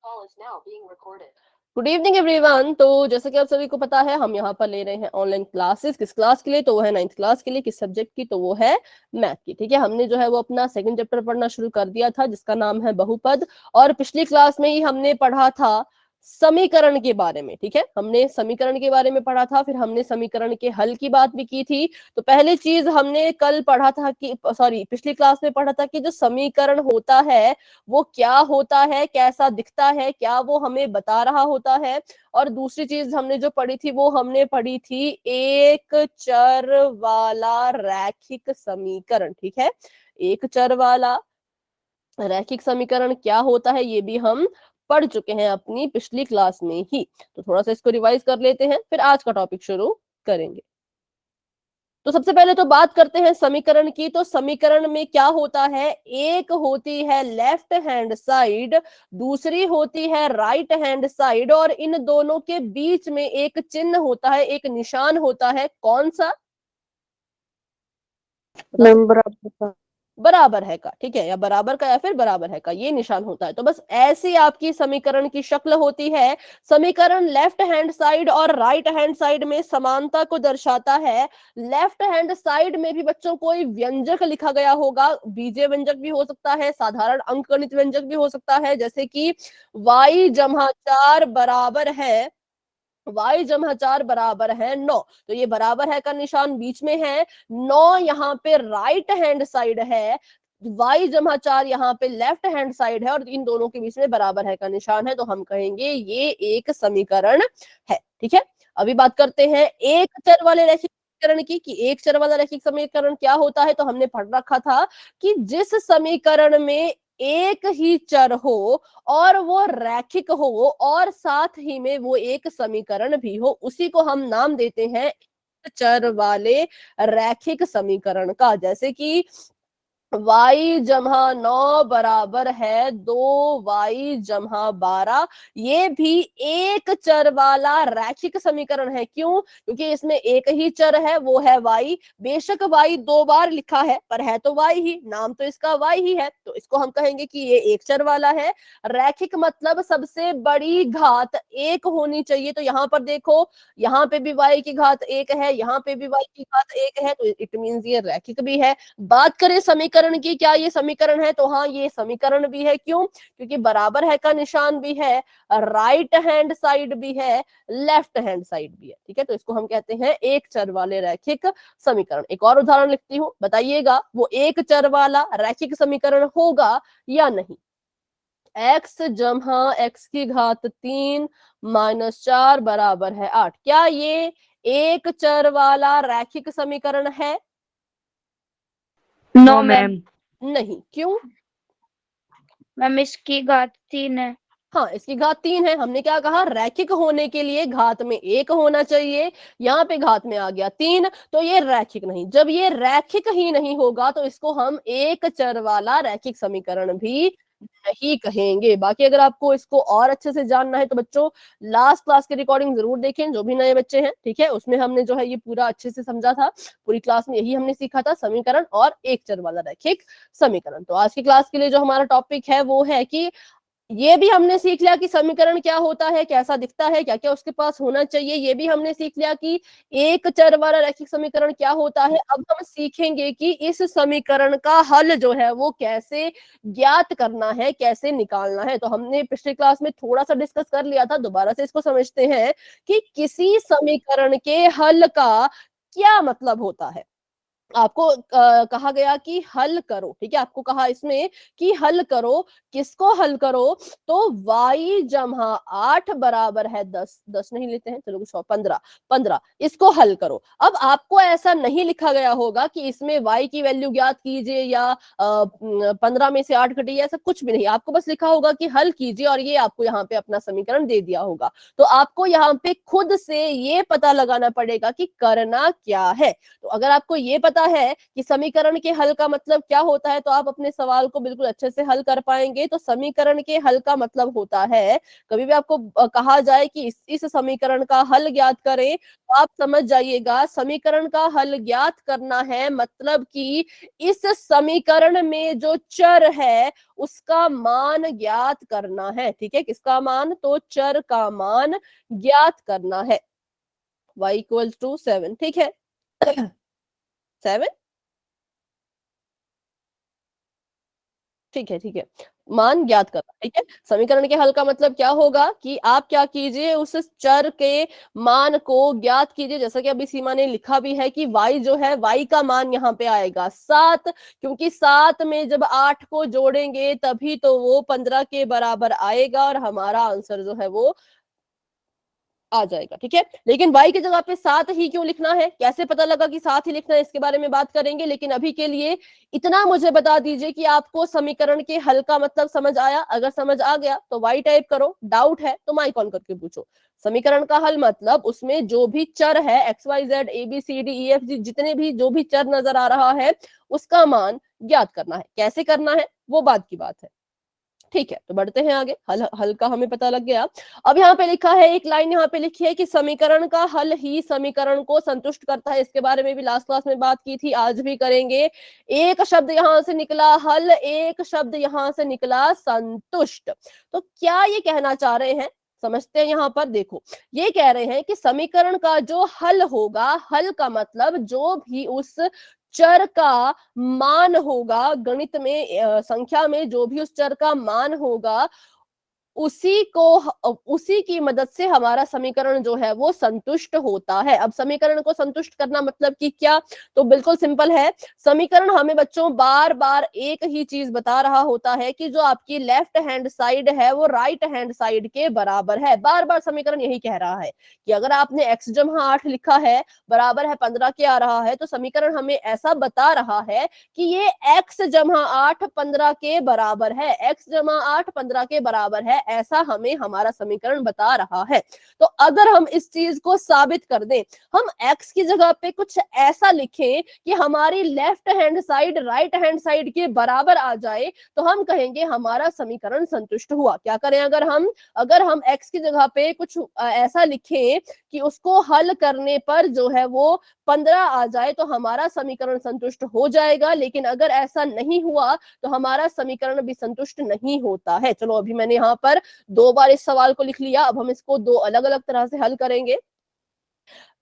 Good evening everyone. तो जैसे कि आप सभी को पता है, हम यहाँ पर ले रहे हैं ऑनलाइन क्लासेस। किस क्लास के लिए? तो वो है 9th क्लास के लिए। किस सब्जेक्ट की? तो वो है मैथ की। ठीक है, हमने जो है वो अपना सेकंड चैप्टर पढ़ना शुरू कर दिया था, जिसका नाम है बहुपद। और पिछली क्लास में ही हमने पढ़ा था समीकरण के बारे में। ठीक है, हमने समीकरण के बारे में पढ़ा था, फिर हमने समीकरण के हल की बात भी की थी। तो पहली चीज हमने कल पढ़ा था कि, सॉरी, पिछली क्लास में पढ़ा था कि जो समीकरण होता है वो क्या होता है, कैसा दिखता है, क्या वो हमें बता रहा होता है। और दूसरी चीज हमने जो पढ़ी थी वो हमने पढ़ी थी एक चर वाला रैखिक समीकरण। ठीक है, एक चर वाला रैखिक समीकरण क्या होता है ये भी हम पढ़ चुके हैं अपनी पिछली क्लास में ही। तो थोड़ा सा इसको रिवाइज कर लेते हैं, फिर आज का टॉपिक शुरू करेंगे। तो सबसे पहले तो बात करते हैं समीकरण की। तो समीकरण में क्या होता है? एक होती है लेफ्ट हैंड साइड, दूसरी होती है राइट हैंड साइड, और इन दोनों के बीच में एक चिन्ह होता है, एक निशान होता है। कौन सा? बराबर है का। ठीक है, या बराबर का या फिर बराबर है का, ये निशान होता है। तो बस ऐसी आपकी समीकरण की शक्ल होती है। समीकरण लेफ्ट हैंड साइड और राइट हैंड साइड में समानता को दर्शाता है। लेफ्ट हैंड साइड में भी बच्चों कोई व्यंजक लिखा गया होगा, बीजीय व्यंजक भी हो सकता है, साधारण अंकगणित व्यंजक भी हो सकता है, जैसे कि y जमा 4 बराबर है, y जमा 4 बराबर है 9। तो ये बराबर है का निशान बीच में है, 9 यहाँ पे राइट हैंड साइड है, y जमा 4 यहाँ पे लेफ्ट हैंड साइड है, और इन दोनों के बीच में बराबर है का निशान है। तो हम कहेंगे ये एक समीकरण है। ठीक है, अभी बात करते हैं एक चर वाले रैखिक समीकरण की, कि एक चर वाला रैखिक समीकरण क्या होता है। तो हमने पढ़ रखा था कि जिस समीकरण में एक ही चर हो और वो रैखिक हो और साथ ही में वो एक समीकरण भी हो, उसी को हम नाम देते हैं एक चर वाले रैखिक समीकरण का। जैसे कि y जमा 9 बराबर है 2y जमा 12, ये भी एक चर वाला रैखिक समीकरण है। क्यों? क्योंकि इसमें एक ही चर है, वो है y। बेशक y 2 बार लिखा है, पर है तो y ही, नाम तो इसका y ही है। तो इसको हम कहेंगे कि ये एक चर वाला है। रैखिक मतलब सबसे बड़ी घात एक होनी चाहिए। तो यहाँ पर देखो, यहाँ पे भी y की घात एक है, यहाँ पे भी y की घात एक है, तो इट मीन्स ये रैखिक भी है। बात करें समीकरण की, क्या ये समीकरण है? तो हाँ, ये समीकरण भी है। क्यों? क्योंकि बराबर है का निशान भी है, राइट हैंड साइड भी है, लेफ्ट हैंड साइड भी है। ठीक है, तो इसको हम कहते हैं एक चर वाले रैखिक समीकरण। एक और उदाहरण लिखती हूँ, बताइएगा वो एक चर वाला रैखिक समीकरण होगा या नहीं। x जमा x की घात 3 माइनस 4 बराबर है 8, क्या ये एक चर वाला रैखिक समीकरण है? No ma'am. नहीं। क्यों? मैम इसकी घात 3 है। हाँ, इसकी घात 3 है। हमने क्या कहा? रैखिक होने के लिए घात में 1 होना चाहिए, यहाँ पे घात में आ गया 3, तो ये रैखिक नहीं। जब ये रैखिक ही नहीं होगा तो इसको हम एक चर वाला रैखिक समीकरण भी नहीं कहेंगे। बाकी अगर आपको इसको और अच्छे से जानना है तो बच्चों लास्ट क्लास की रिकॉर्डिंग जरूर देखें, जो भी नए बच्चे हैं। ठीक है, उसमें हमने जो है ये पूरा अच्छे से समझा था। पूरी क्लास में यही हमने सीखा था, समीकरण और एक चर वाला रैखिक समीकरण। तो आज की क्लास के लिए जो हमारा टॉपिक है वो है कि ये भी हमने सीख लिया कि समीकरण क्या होता है, कैसा दिखता है, क्या क्या उसके पास होना चाहिए। ये भी हमने सीख लिया कि एक चर वाला रैखिक समीकरण क्या होता है। अब हम सीखेंगे कि इस समीकरण का हल जो है वो कैसे ज्ञात करना है, कैसे निकालना है। तो हमने पिछली क्लास में थोड़ा सा डिस्कस कर लिया था, दोबारा से इसको समझते हैं कि किसी समीकरण के हल का क्या मतलब होता है। आपको कहा गया कि हल करो। ठीक है, आपको कहा इसमें कि हल करो। किसको हल करो? तो y जमा 8 बराबर है 10, 10 नहीं लेते हैं, चलो कुछ 15, 15, इसको हल करो। अब आपको ऐसा नहीं लिखा गया होगा कि इसमें y की वैल्यू ज्ञात कीजिए या 15 में से 8 घटिए, ऐसा कुछ भी नहीं। आपको बस लिखा होगा कि हल कीजिए, और ये आपको यहाँ पे अपना समीकरण दे दिया होगा। तो आपको यहाँ पे खुद से ये पता लगाना पड़ेगा कि करना क्या है। तो अगर आपको ये पता पता है कि समीकरण के हल का मतलब क्या होता है तो आप अपने सवाल को बिल्कुल अच्छे से हल कर पाएंगे। तो समीकरण के हल का मतलब होता है, कभी भी आपको कहा जाए कि इस समीकरण का हल ज्ञात करें, तो आप समझ जाइएगा समीकरण का हल ज्ञात करना है मतलब कि इस समीकरण में जो चर है उसका मान ज्ञात करना है। ठीक है, किसका मान? तो चर का मान ज्ञात करना है। y equals to 7। ठीक है 7। ठीक है, ठीक है, मान ज्ञात करना। ठीक है, समीकरण के हल का मतलब क्या होगा कि आप क्या कीजिए, उस चर के मान को ज्ञात कीजिए। जैसा कि अभी सीमा ने लिखा भी है कि y जो है, y का मान यहाँ पे आएगा 7, क्योंकि 7 में जब 8 को जोड़ेंगे तभी तो वो 15 के बराबर आएगा और हमारा आंसर जो है वो आ जाएगा। ठीक है, लेकिन y की जगह पे 7 ही क्यों लिखना है, कैसे पता लगा कि 7 ही लिखना है, इसके बारे में बात करेंगे। लेकिन अभी के लिए इतना मुझे बता दीजिए कि आपको समीकरण के हल का मतलब समझ आया। अगर समझ आ गया तो y टाइप करो, डाउट है तो माइक ऑन करके पूछो। समीकरण का हल मतलब उसमें जो भी चर है XYZ ABCDEFG, जितने भी जो भी चर नजर आ रहा है उसका मान ज्ञात करना है। कैसे करना है वो बात की बात है। ठीक है, तो बढ़ते हैं आगे। हल हल का हमें पता लग गया। अब यहाँ पे लिखा है, एक लाइन यहाँ पे लिखी है कि समीकरण का हल ही समीकरण को संतुष्ट करता है। इसके बारे में भी लास्ट क्लास में बात की थी, आज भी करेंगे। एक शब्द यहां से निकला हल, एक शब्द यहां से निकला संतुष्ट। तो क्या ये कहना चाह रहे हैं, समझते हैं। यहाँ पर देखो, ये कह रहे हैं कि समीकरण का जो हल होगा, हल का मतलब जो भी उस चर का मान होगा, गणित में संख्या में जो भी उस चर का मान होगा, उसी की मदद से हमारा समीकरण जो है वो संतुष्ट होता है। अब समीकरण को संतुष्ट करना मतलब कि क्या, तो बिल्कुल सिंपल है। समीकरण हमें बच्चों बार बार एक ही चीज बता रहा होता है कि जो आपकी लेफ्ट हैंड साइड है वो राइट हैंड साइड के बराबर है। बार बार समीकरण यही कह रहा है कि अगर आपने x जमा 8 लिखा है बराबर है 15 के आ रहा है, तो समीकरण हमें ऐसा बता रहा है कि ये x जमा 8 15 के बराबर है, x जमा 8 15 के बराबर है, ऐसा हमें हमारा समीकरण बता रहा है। तो अगर हम इस चीज को साबित कर दें, हम x की जगह पे कुछ ऐसा लिखें कि हमारी left hand side right hand side के बराबर आ जाए, तो हम कहेंगे हमारा समीकरण संतुष्ट हुआ। क्या करें, अगर हम x की जगह पे कुछ ऐसा लिखें कि उसको हल करने पर जो है वो 15 आ जाए, तो हमारा समीकरण संतुष्ट हो जाएगा। लेकिन अगर ऐसा नहीं हुआ तो हमारा समीकरण भी संतुष्ट नहीं होता है। चलो, अभी मैंने यहाँ पर 2 बार इस सवाल को लिख लिया, अब हम इसको 2 अलग अलग तरह से हल करेंगे।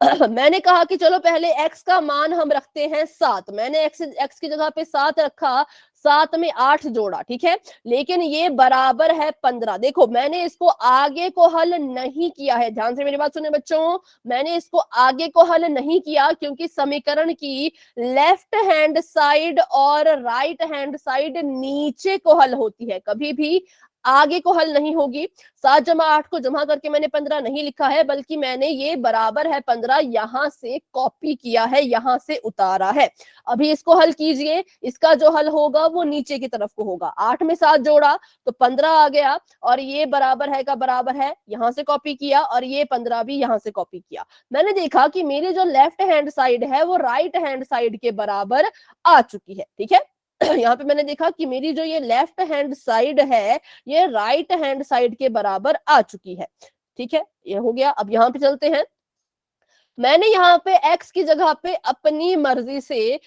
मैंने कहा कि चलो पहले x का मान हम रखते हैं 7, मैंने x की जगह पे 7 रखा, 7 में 8 जोड़ा। ठीक है, लेकिन ये बराबर है 15। देखो, मैंने इसको आगे को हल नहीं किया है, ध्यान से मेरी बात सुने बच्चों, मैंने इसको आगे को हल नहीं किया क्योंकि समीकरण की लेफ्ट हैंड साइड और राइट हैंड साइड नीचे को हल होती है, कभी भी आगे को हल नहीं होगी। 7 जमा 8 को जमा करके मैंने 15 नहीं लिखा है, बल्कि मैंने ये बराबर है 15 यहां से कॉपी किया है, यहां से उतारा है। अभी इसको हल कीजिए, इसका जो हल होगा वो नीचे की तरफ को होगा। 8 में 7 जोड़ा तो 15 आ गया, और ये बराबर है का बराबर है, यहां से कॉपी किया, और ये 15 भी यहां से कॉपी किया। मैंने देखा कि मेरी जो लेफ्ट हैंड साइड है वो राइट हैंड साइड के बराबर आ चुकी है। ठीक है, यहाँ पे मैंने देखा कि मेरी जो ये लेफ्ट हैंड साइड है ये राइट हैंड साइड के बराबर आ चुकी है। ठीक है, ये हो गया। अब यहाँ पे चलते हैं। मैंने यहाँ पे x की जगह पे अपनी मर्जी से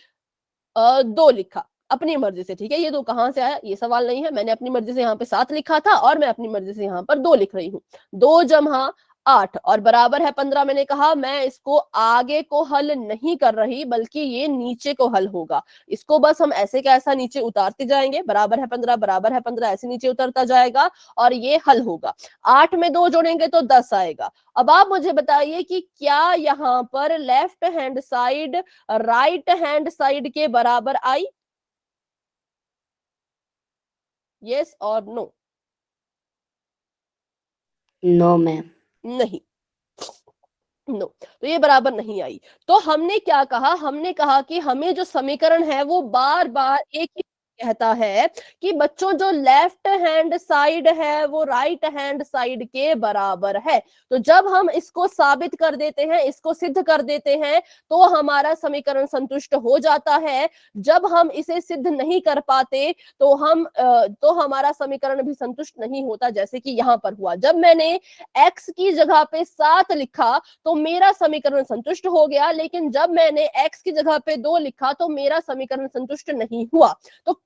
2 लिखा, अपनी मर्जी से। ठीक है, ये 2 कहां से आया ये सवाल नहीं है, मैंने अपनी मर्जी से यहाँ पे 7 लिखा था और मैं अपनी मर्जी से यहाँ पर 2 लिख रही हूँ। 2 जमा 8 और बराबर है 15। मैंने कहा मैं इसको आगे को हल नहीं कर रही, बल्कि ये नीचे को हल होगा। इसको बस हम ऐसे कैसा नीचे उतारते जाएंगे, बराबर है 15 बराबर है 15 ऐसे नीचे उतरता जाएगा और ये हल होगा। 8 में 2 जोड़ेंगे तो 10 आएगा। अब आप मुझे बताइए कि क्या यहाँ पर left hand side right hand side के बराबर आई? यस और नो? No ma'am. नहीं, नो। तो ये बराबर नहीं आई। तो हमने क्या कहा, हमने कहा कि हमें जो समीकरण है वो बार बार एक ही कहता है कि बच्चों जो लेफ्ट हैंड साइड है वो राइट हैंड साइड के बराबर है। तो जब हम इसको साबित कर देते हैं, इसको सिद्ध कर देते हैं, तो हमारा समीकरण संतुष्ट हो जाता है। जब हम इसे सिद्ध नहीं कर पाते तो हमारा समीकरण भी संतुष्ट नहीं होता, जैसे कि यहां पर हुआ। जब मैंने x की जगह पे 7 लिखा तो मेरा समीकरण संतुष्ट हो गया, लेकिन जब मैंने x की जगह पे 2 लिखा तो मेरा समीकरण संतुष्ट नहीं हुआ। तो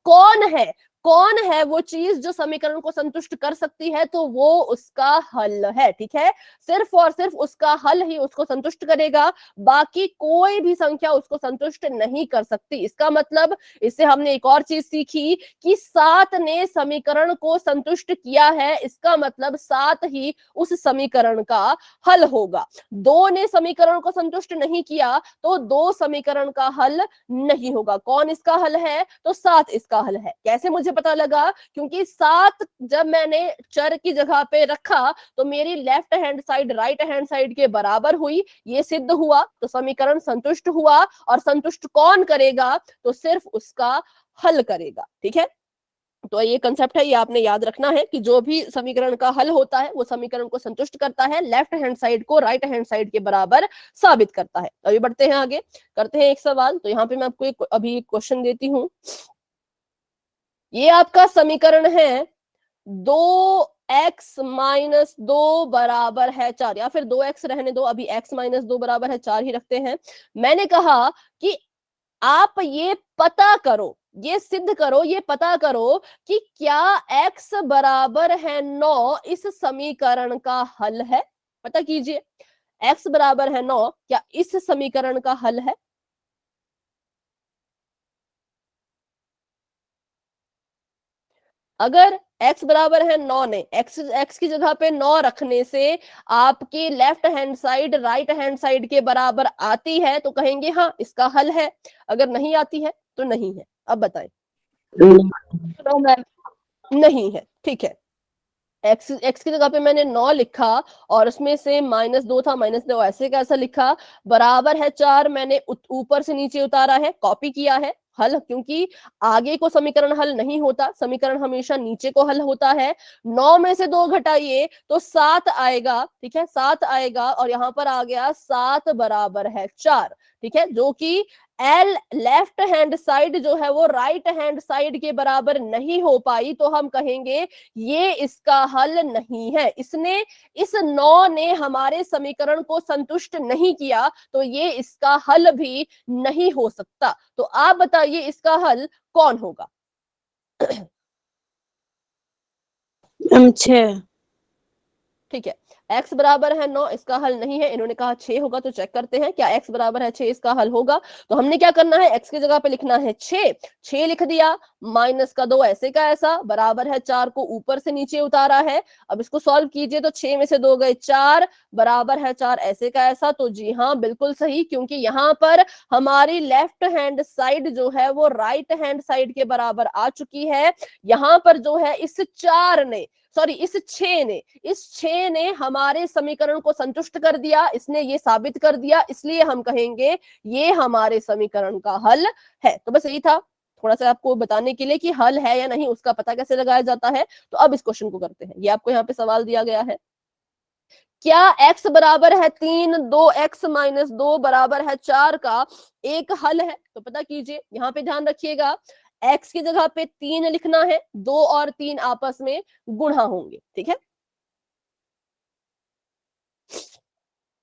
कौन है वो चीज जो समीकरण को संतुष्ट कर सकती है? तो वो उसका हल है। ठीक है, सिर्फ और सिर्फ उसका हल ही उसको संतुष्ट करेगा, बाकी कोई भी संख्या उसको संतुष्ट नहीं कर सकती। इसका मतलब, इससे हमने एक और चीज सीखी कि 7 ने समीकरण को संतुष्ट किया है, इसका मतलब 7 ही उस समीकरण का हल होगा। 2 ने समीकरण को संतुष्ट नहीं किया तो 2 समीकरण का हल नहीं होगा। कौन इसका हल है? तो 7 इसका हल है। कैसे मुझे पता लगा? क्योंकि 7 जब मैंने चर की जगह पे रखा तो मेरी left hand side right hand side के बराबर हुई, ये सिद्ध हुआ, तो समीकरण संतुष्ट हुआ। और संतुष्ट कौन करेगा? तो सिर्फ उसका हल करेगा। ठीक है, तो ये कंसेप्ट है, ये आपने याद रखना है कि जो भी समीकरण का हल होता है वो समीकरण को संतुष्ट करता है, लेफ्ट हैंड साइड को राइट हैंड साइड के बराबर साबित करता है। अभी बढ़ते हैं आगे, करते हैं एक सवाल। तो यहाँ पे मैं आपको अभी एक क्वेश्चन देती हूँ। ये आपका समीकरण है 2x-2 बराबर है 4, या फिर 2x रहने दो, अभी x-2 बराबर है 4 ही रखते हैं। मैंने कहा कि आप ये पता करो, ये सिद्ध करो, ये पता करो कि क्या x बराबर है 9 इस समीकरण का हल है। पता कीजिए, x बराबर है 9 क्या इस समीकरण का हल है? अगर x बराबर है 9 ने x की जगह पे 9 रखने से आपकी left hand side right hand side के बराबर आती है तो कहेंगे हाँ इसका हल है, अगर नहीं आती है तो नहीं है। अब बताएं। तो मैम नहीं है, ठीक है। एक्स की जगह पे मैंने 9 लिखा और उसमें से -2 था, -2 ऐसे कैसा लिखा? बराबर है 4, मैंने ऊपर से नीचे उतारा है, कॉपी किया है हल, क्योंकि आगे को समीकरण हल नहीं होता, समीकरण हमेशा नीचे को हल होता है। 9 में से 2 घटाइए तो 7 आएगा। ठीक है, 7 आएगा और यहां पर आ गया 7 बराबर है 4। ठीक है, जो कि एल लेफ्ट हैंड साइड जो है वो राइट हैंड साइड के बराबर नहीं हो पाई, तो हम कहेंगे ये इसका हल नहीं है। इसने इस 9 ने हमारे समीकरण को संतुष्ट नहीं किया, तो ये इसका हल भी नहीं हो सकता। तो आप बताइए इसका हल कौन होगा? 6। ठीक है, x बराबर है 9, इसका हल नहीं है। इन्होंने कहा 6 होगा, तो चेक करते हैं क्या x बराबर है 6 इसका हल होगा। तो हमने क्या करना है, x की जगह पे लिखना है 6, 6 लिख दिया, -2 ऐसे का ऐसा बराबर है 4 को ऊपर से नीचे उतारा है। अब इसको सॉल्व कीजिए तो 6 में से 2 गए 4, बराबर है 4 ऐसे का ऐसा। तो जी हाँ बिल्कुल सही, क्योंकि यहाँ पर हमारी लेफ्ट हैंड साइड जो है वो राइट हैंड साइड के बराबर आ चुकी है। यहाँ पर जो है इस 4 ने, सॉरी इस 6 ने हमारे समीकरण को संतुष्ट कर दिया, इसने ये साबित कर दिया, इसलिए हम कहेंगे ये हमारे समीकरण का हल है। तो बस यही था, थोड़ा सा आपको बताने के लिए कि हल है या नहीं उसका पता कैसे लगाया जाता है। तो अब इस क्वेश्चन को करते हैं। ये आपको यहाँ पे सवाल दिया गया है, क्या x बराबर है 3, 2x-2 बराबर है 4 का एक हल है? तो पता कीजिए, यहाँ पे ध्यान रखिएगा, x की जगह पे 3 लिखना है, 2 और 3 आपस में गुणा होंगे। ठीक है,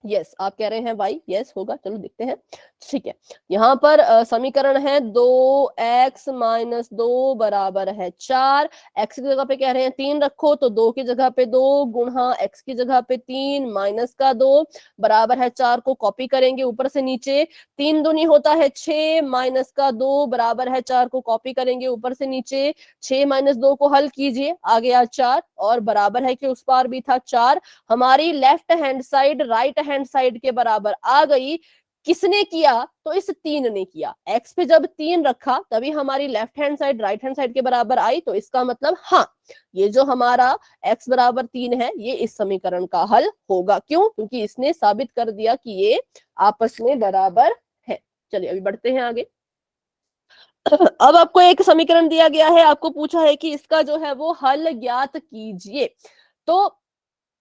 यस आप कह रहे हैं भाई, यस होगा, चलो देखते हैं। ठीक है, यहाँ पर समीकरण है 2x-2 बराबर है 4, x की जगह पे कह रहे हैं 3 रखो, तो 2 की जगह पे 2 गुणा x की जगह पे 3 -2 बराबर है 4 को कॉपी करेंगे ऊपर से नीचे, 3 दूनी होता है 6, -2 बराबर है 4 को कॉपी करेंगे ऊपर से नीचे, 6 -2 को हल कीजिए, आ गया 4 और बराबर है कि उस पार भी था 4। हमारी left hand side right hand side के बराबर आ गई। किसने किया? तो इस 3 ने किया। x पे जब 3 रखा तभी हमारी left hand side right hand side के बराबर आई, तो इसका मतलब हाँ ये जो हमारा x बराबर 3 है ये इस समीकरण का हल होगा। क्यों? क्योंकि इसने साबित कर दिया कि ये आपस में बराबर है। चलिए अभी बढ़ते हैं आगे। अब आपको एक समीकरण दिया गया है, आपको पूछा है कि इसका जो है वो हल ज्ञात कीजिए। तो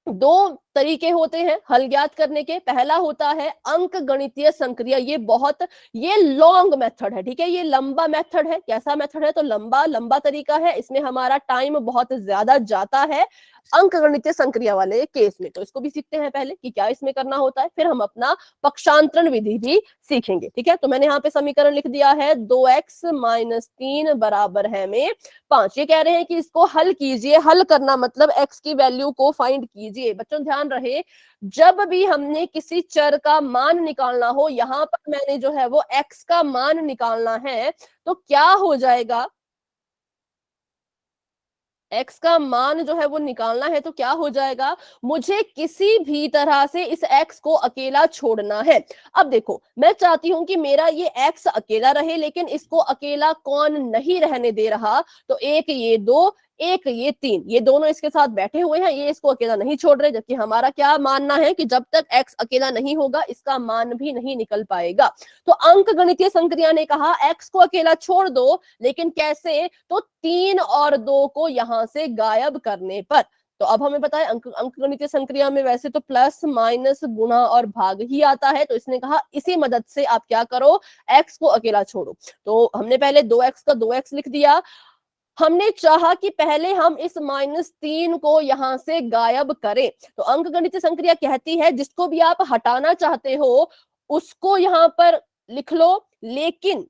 दो तरीके होते हैं हल ज्ञात करने के। पहला होता है अंक गणितीय संक्रिया, ये लॉन्ग मेथड है, ठीक है, ये लंबा मेथड है। कैसा मेथड है? तो लंबा तरीका है, इसमें हमारा टाइम बहुत ज्यादा जाता है अंक गणितीय संक्रिया वाले केस में। तो इसको भी सीखते हैं पहले कि क्या इसमें करना होता है, फिर हम अपना पक्षांतरण विधि भी सीखेंगे, ठीक है। तो मैंने यहाँ पे समीकरण लिख दिया है 2x-3 बराबर है में 5। ये कह रहे हैं कि इसको हल कीजिए। हल करना मतलब x की वैल्यू को फाइंड कीजिए। बच्चों ध्यान रहे, जब भी हमने किसी चर का मान निकालना हो, यहां पर मैंने जो है वो x का मान निकालना है, तो क्या हो जाएगा, x का मान जो है वो निकालना है, तो क्या हो जाएगा, मुझे किसी भी तरह से इस x को अकेला छोड़ना है। अब देखो, मैं चाहती हूं कि मेरा ये x अकेला रहे, लेकिन इसको अकेला कौन नहीं रहने दे रहा, तो एक ये 2, एक ये 3, ये दोनों इसके साथ बैठे हुए हैं, ये इसको अकेला नहीं छोड़ रहे। जबकि हमारा क्या मानना है कि जब तक x अकेला नहीं होगा इसका मान भी नहीं निकल पाएगा। तो अंक गणितीय संक्रिया ने कहा x को अकेला छोड़ दो, लेकिन कैसे, तो 3 और 2 को यहां से गायब करने पर। तो अब हमें पता है अंक गणितीय संक्रिया में वैसे तो प्लस माइनस गुणा और भाग ही आता है, तो इसने कहा इसी मदद से आप क्या करो, x को अकेला छोड़ो। तो हमने पहले 2x का 2x लिख दिया। हमने चाहा कि पहले हम इस -3 को यहां से गायब करें। तो अंक गणितीय संक्रिया कहती है जिसको भी आप हटाना चाहते हो उसको यहां पर लिख लो, लेकिन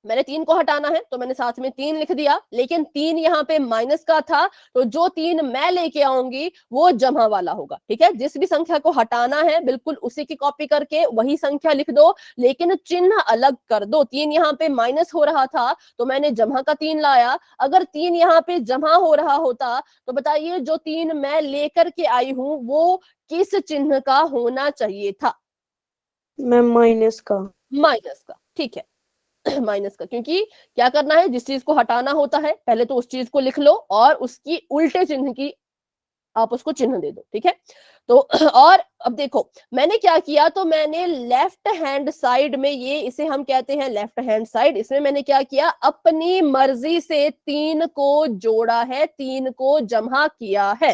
मैंने 3 को हटाना है तो मैंने साथ में 3 लिख दिया, लेकिन 3 यहाँ पे माइनस का था, तो जो 3 मैं लेके आऊंगी वो जमा वाला होगा, ठीक है। जिस भी संख्या को हटाना है बिल्कुल उसी की कॉपी करके वही संख्या लिख दो, लेकिन चिन्ह अलग कर दो। 3 यहाँ पे माइनस हो रहा था तो मैंने जमा का 3 लाया। अगर 3 यहाँ पे जमा हो रहा होता तो बताइए जो 3 मैं लेकर के आई हूं वो किस चिन्ह का होना चाहिए था? मैम माइनस का। माइनस का, ठीक है। माइनस का, क्योंकि क्या करना है, जिस चीज को हटाना होता है पहले तो उस चीज को लिख लो और उसकी उल्टे चिन्ह की आप उसको चिन्ह दे दो, ठीक है। तो और अब देखो मैंने क्या किया, तो मैंने लेफ्ट हैंड साइड में, ये इसे हम कहते हैं लेफ्ट हैंड साइड, इसमें मैंने क्या किया, अपनी मर्जी से 3 को जोड़ा है, 3 को जमा किया है।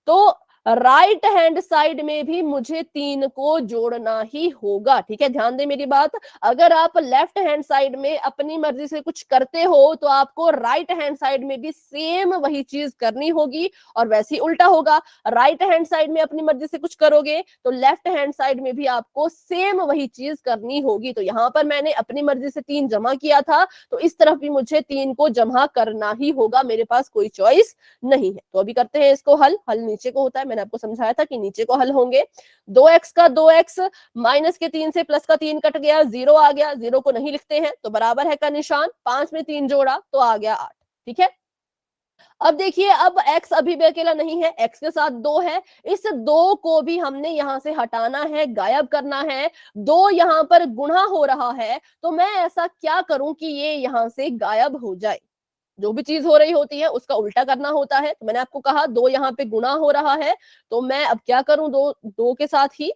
तो राइट हैंड साइड में भी मुझे 3 को जोड़ना ही होगा, ठीक है। ध्यान दे मेरी बात, अगर आप लेफ्ट हैंड साइड में अपनी मर्जी से कुछ करते हो तो आपको राइट हैंड साइड में भी सेम वही चीज करनी होगी, और वैसे ही उल्टा होगा। राइट हैंड साइड में अपनी मर्जी से कुछ करोगे तो लेफ्ट हैंड साइड में भी आपको सेम वही चीज करनी होगी। तो यहाँ पर मैंने अपनी मर्जी से 3 जमा किया था, तो इस तरफ भी मुझे 3 को जमा करना ही होगा, मेरे पास कोई चॉइस नहीं है। तो अभी करते हैं इसको हल। हल नीचे को होता है, मैंने आपको समझाया था कि नीचे को हल होंगे। 2x का 2x, माइनस के 3 से प्लस का 3 कट गया, 0 आ गया, 0 को नहीं लिखते हैं तो बराबर है का निशान, 5 में 3 जोड़ा तो आ गया 8, ठीक है। अब देखिए, अब x अभी भी अकेला नहीं है, x के साथ 2 है, इस 2 को भी हमने यहां से हटाना है, गायब करना है। 2 यहां पर गुणा हो रहा है, तो मैं ऐसा क्या करूं कि ये यहां से गायब हो जाए। जो भी चीज हो रही होती है उसका उल्टा करना होता है। तो मैंने आपको कहा 2 यहाँ पे गुणा हो रहा है, तो मैं अब क्या करूं, 2 के साथ ही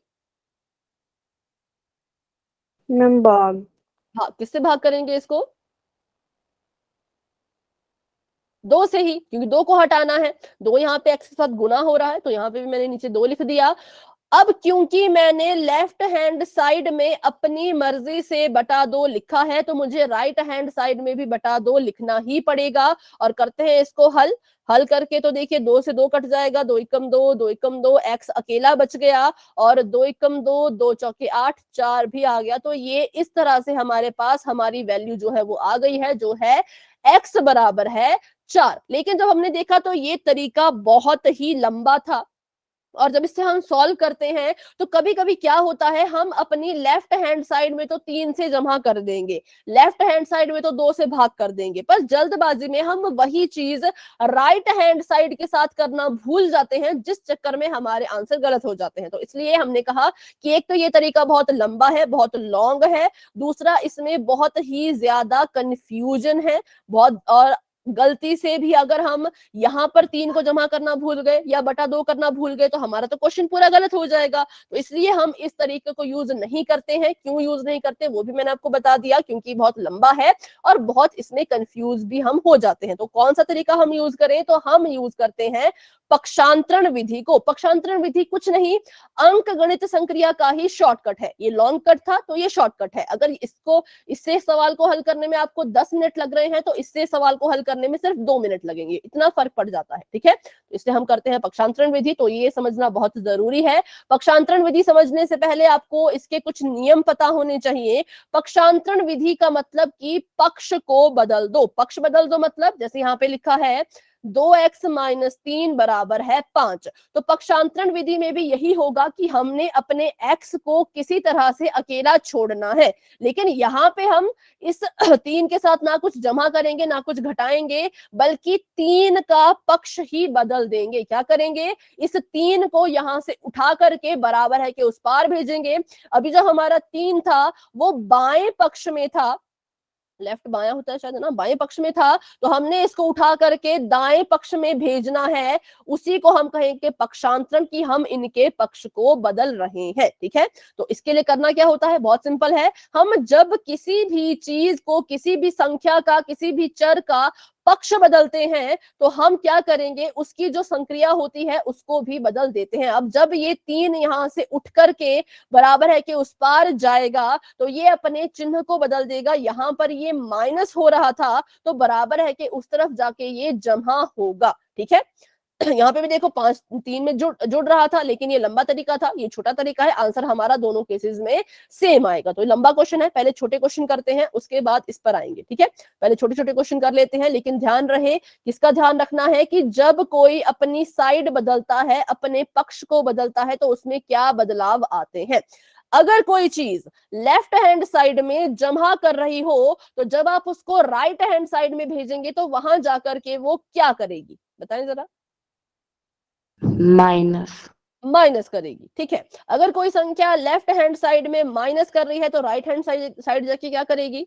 मैम भाग। भाग, किससे भाग करेंगे इसको, 2 से ही, क्योंकि 2 को हटाना है। 2 यहाँ पे x के साथ गुना हो रहा है तो यहाँ पे भी मैंने नीचे 2 लिख दिया। अब क्योंकि मैंने लेफ्ट हैंड साइड में अपनी मर्जी से बटा 2 लिखा है, तो मुझे राइट हैंड साइड में भी बटा 2 लिखना ही पड़ेगा। और करते हैं इसको हल। हल करके तो देखिए 2 से 2 कट जाएगा, 2 एकम 2, 2 एकम 2, x अकेला बच गया, और 2 एकम 2, 2 चौके 8, 4 भी आ गया। तो ये इस तरह से हमारे पास हमारी वैल्यू जो है वो आ गई है, जो है x बराबर है 4। लेकिन जब हमने देखा तो ये तरीका बहुत ही लंबा था, और जब इससे हम सॉल्व करते हैं तो कभी कभी क्या होता है, हम अपनी लेफ्ट हैंड साइड में तो 3 से जमा कर देंगे, लेफ्ट हैंड साइड में तो 2 से भाग कर देंगे, पर जल्दबाजी में हम वही चीज राइट हैंड साइड के साथ करना भूल जाते हैं, जिस चक्कर में हमारे आंसर गलत हो जाते हैं। तो इसलिए हमने कहा कि एक तो ये तरीका बहुत लंबा है, बहुत लॉन्ग है, दूसरा इसमें बहुत ही ज्यादा कंफ्यूजन है बहुत, और गलती से भी अगर हम यहाँ पर 3 को जमा करना भूल गए या बटा 2 करना भूल गए तो हमारा तो क्वेश्चन पूरा गलत हो जाएगा। तो इसलिए हम इस तरीके को यूज नहीं करते हैं। क्यों यूज नहीं करते वो भी मैंने आपको बता दिया, क्योंकि बहुत लंबा है और बहुत इसमें कंफ्यूज भी हम हो जाते हैं। तो कौन सा तरीका हम यूज करें, तो हम यूज करते हैं पक्षांतरण विधि को। पक्षांतरण विधि कुछ नहीं, अंक गणित संक्रिया का ही शॉर्टकट है। ये लॉन्ग कट था तो ये शॉर्टकट है। अगर इससे सवाल को हल करने में आपको 10 मिनट लग रहे हैं तो इससे सवाल को हल करने में सिर्फ 2 मिनट लगेंगे, इतना फर्क पड़ जाता है। ठीक है, तो इसलिए हम करते हैं पक्षांतरण विधि। तो ये समझना बहुत जरूरी है। पक्षांतरण विधि समझने से पहले आपको इसके कुछ नियम पता होने चाहिए। पक्षांतरण विधि का मतलब कि पक्ष को बदल दो। पक्ष बदल दो मतलब जैसे यहाँ पे लिखा है 2x - 3 बराबर है 5। तो पक्षांतरण विधि में भी यही होगा कि हमने अपने x को किसी तरह से अकेला छोड़ना है। लेकिन यहाँ पे हम इस 3 के साथ ना कुछ जमा करेंगे ना कुछ घटाएंगे, बल्कि 3 का पक्ष ही बदल देंगे। क्या करेंगे, इस 3 को यहाँ से उठा करके बराबर है कि उस पार भेजेंगे। अभी जो हमारा 3 था वो बाएं पक्ष में था, लेफ्ट बाया होता है शायद, है ना, बाएं पक्ष में था, तो हमने इसको उठा करके दाएं पक्ष में भेजना है। उसी को हम कहेंगे पक्षांतरण, की हम इनके पक्ष को बदल रहे हैं। ठीक है, तो इसके लिए करना क्या होता है, बहुत सिंपल है। हम जब किसी भी चीज को, किसी भी संख्या का, किसी भी चर का पक्ष बदलते हैं तो हम क्या करेंगे, उसकी जो संक्रिया होती है उसको भी बदल देते हैं। अब जब ये 3 यहां से उठ करके बराबर है कि उस पार जाएगा तो ये अपने चिन्ह को बदल देगा। यहां पर ये माइनस हो रहा था तो बराबर है कि उस तरफ जाके ये जमा होगा। ठीक है, यहाँ पे भी देखो 5 3 में जुड़ रहा था, लेकिन ये लंबा तरीका था, ये छोटा तरीका है। आंसर हमारा दोनों केसेस में सेम आएगा। तो लंबा क्वेश्चन है, पहले छोटे क्वेश्चन करते हैं, उसके बाद इस पर आएंगे। ठीक है, पहले छोटे छोटे क्वेश्चन कर लेते हैं। लेकिन ध्यान रहे, किसका ध्यान रखना है कि जब कोई अपनी साइड बदलता है, अपने पक्ष को बदलता है, तो उसमें क्या बदलाव आते हैं। अगर कोई चीज लेफ्ट हैंड साइड में जमा कर रही हो तो जब आप उसको राइट हैंड साइड में भेजेंगे तो वहां जाकर के वो क्या करेगी, बताएं जरा। माइनस। माइनस करेगी। ठीक है, अगर कोई संख्या लेफ्ट हैंड साइड में माइनस कर रही है तो राइट हैंड साइड जाके क्या करेगी,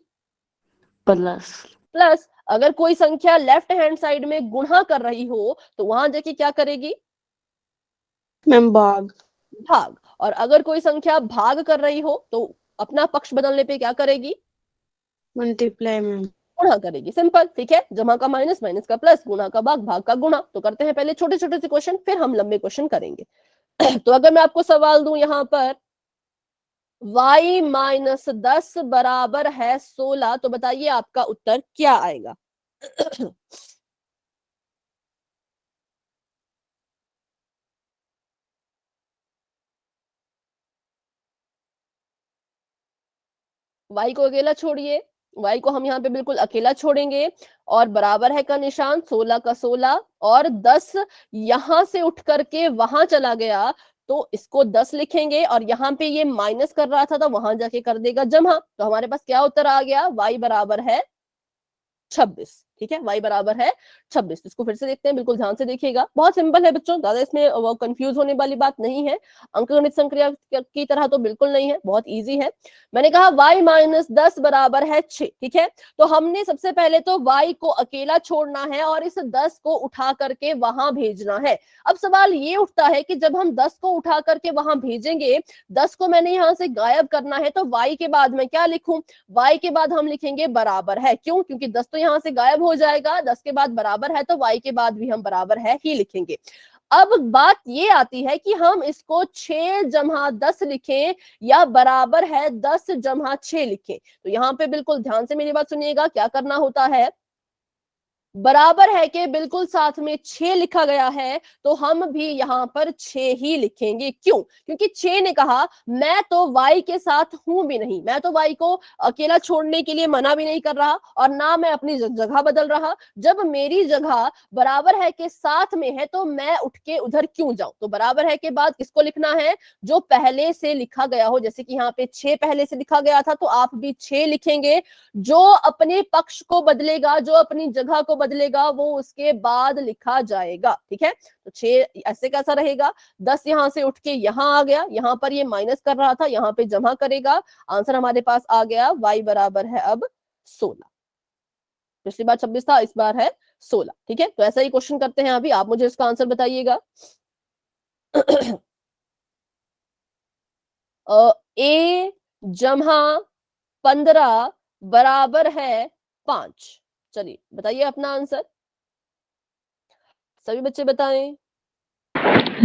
प्लस। प्लस। अगर कोई संख्या लेफ्ट हैंड साइड में गुणा कर रही हो तो वहां जाके क्या करेगी, मैम भाग। भाग। और अगर कोई संख्या भाग कर रही हो तो अपना पक्ष बदलने पे क्या करेगी, मल्टीप्लाई मैम। गुणा करेगी। सिंपल। ठीक है, जमा का माइनस, माइनस का प्लस, गुणा का भाग का गुणा। तो करते हैं पहले छोटे छोटे से क्वेश्चन, फिर हम लंबे क्वेश्चन करेंगे। तो अगर मैं आपको सवाल दूं यहाँ पर y - 10 बराबर है 16, तो बताइए आपका उत्तर क्या आएगा। y को अकेला छोड़िए, y को हम यहाँ पे बिल्कुल अकेला छोड़ेंगे और बराबर है का निशान, 16 का 16 और 10 यहां से उठ करके वहां चला गया तो इसको 10 लिखेंगे और यहाँ पे ये माइनस कर रहा था तो वहां जाके कर देगा जमा। तो हमारे पास क्या उत्तर आ गया, y बराबर है 26। ठीक है, y बराबर है 26। इसको फिर से देखते हैं, बिल्कुल ध्यान से देखिएगा। बहुत सिंपल है बच्चों, ज्यादा इसमें वो कंफ्यूज होने वाली बात नहीं है। अंकगणित संक्रिया की तरह तो बिल्कुल नहीं है, बहुत इजी है। मैंने कहा y - 10 बराबर है 6। ठीक है, तो हमने सबसे पहले तो y को अकेला छोड़ना है और इस 10 को उठा करके वहां भेजना है। अब सवाल ये उठता है कि जब हम 10 को उठा करके वहां भेजेंगे, 10 को मैंने यहां से गायब करना है, तो y के बाद मैं क्या लिखूं, y के बाद हम लिखेंगे बराबर है। क्यों, क्योंकि 10 तो यहां से गायब हो जाएगा, 10 के बाद बराबर है तो y के बाद भी हम बराबर है ही लिखेंगे। अब बात ये आती है कि हम इसको 6 जमा 10 लिखें या बराबर है 10 जमा 6 लिखें। तो यहाँ पे बिल्कुल ध्यान से मेरी बात सुनिएगा, क्या करना होता है, बराबर है के बिल्कुल साथ में 6 लिखा गया है तो हम भी यहाँ पर 6 ही लिखेंगे। क्यों, क्योंकि 6 ने कहा मैं तो y के साथ हूं भी नहीं, मैं तो y को अकेला छोड़ने के लिए मना भी नहीं कर रहा और ना मैं अपनी जगह बदल रहा। जब मेरी जगह बराबर है के साथ में है तो मैं उठ के उधर क्यों जाऊं। तो बराबर है के बाद किसको लिखना है, जो पहले से लिखा गया हो। जैसे कि यहाँ पे 6 पहले से लिखा गया था तो आप भी 6 लिखेंगे। जो अपने पक्ष को बदलेगा, जो अपनी जगह को बदलेगा, वो उसके बाद लिखा जाएगा। ठीक है, तो 6 ऐसे कैसा रहेगा, 10 यहां से उठ के यहां आ गया, यहां पर ये माइनस कर रहा था, यहां पे जमा करेगा। आंसर हमारे पास आ गया y बराबर है अब 16। पिछली बार 26 था, इस बार है 16। ठीक है, तो ऐसा ही क्वेश्चन करते हैं अभी, आप मुझे इसका आंसर बताइएगा। ए जमा 15 बराबर है 5। चलिए बताइए अपना आंसर, सभी बच्चे बताएं।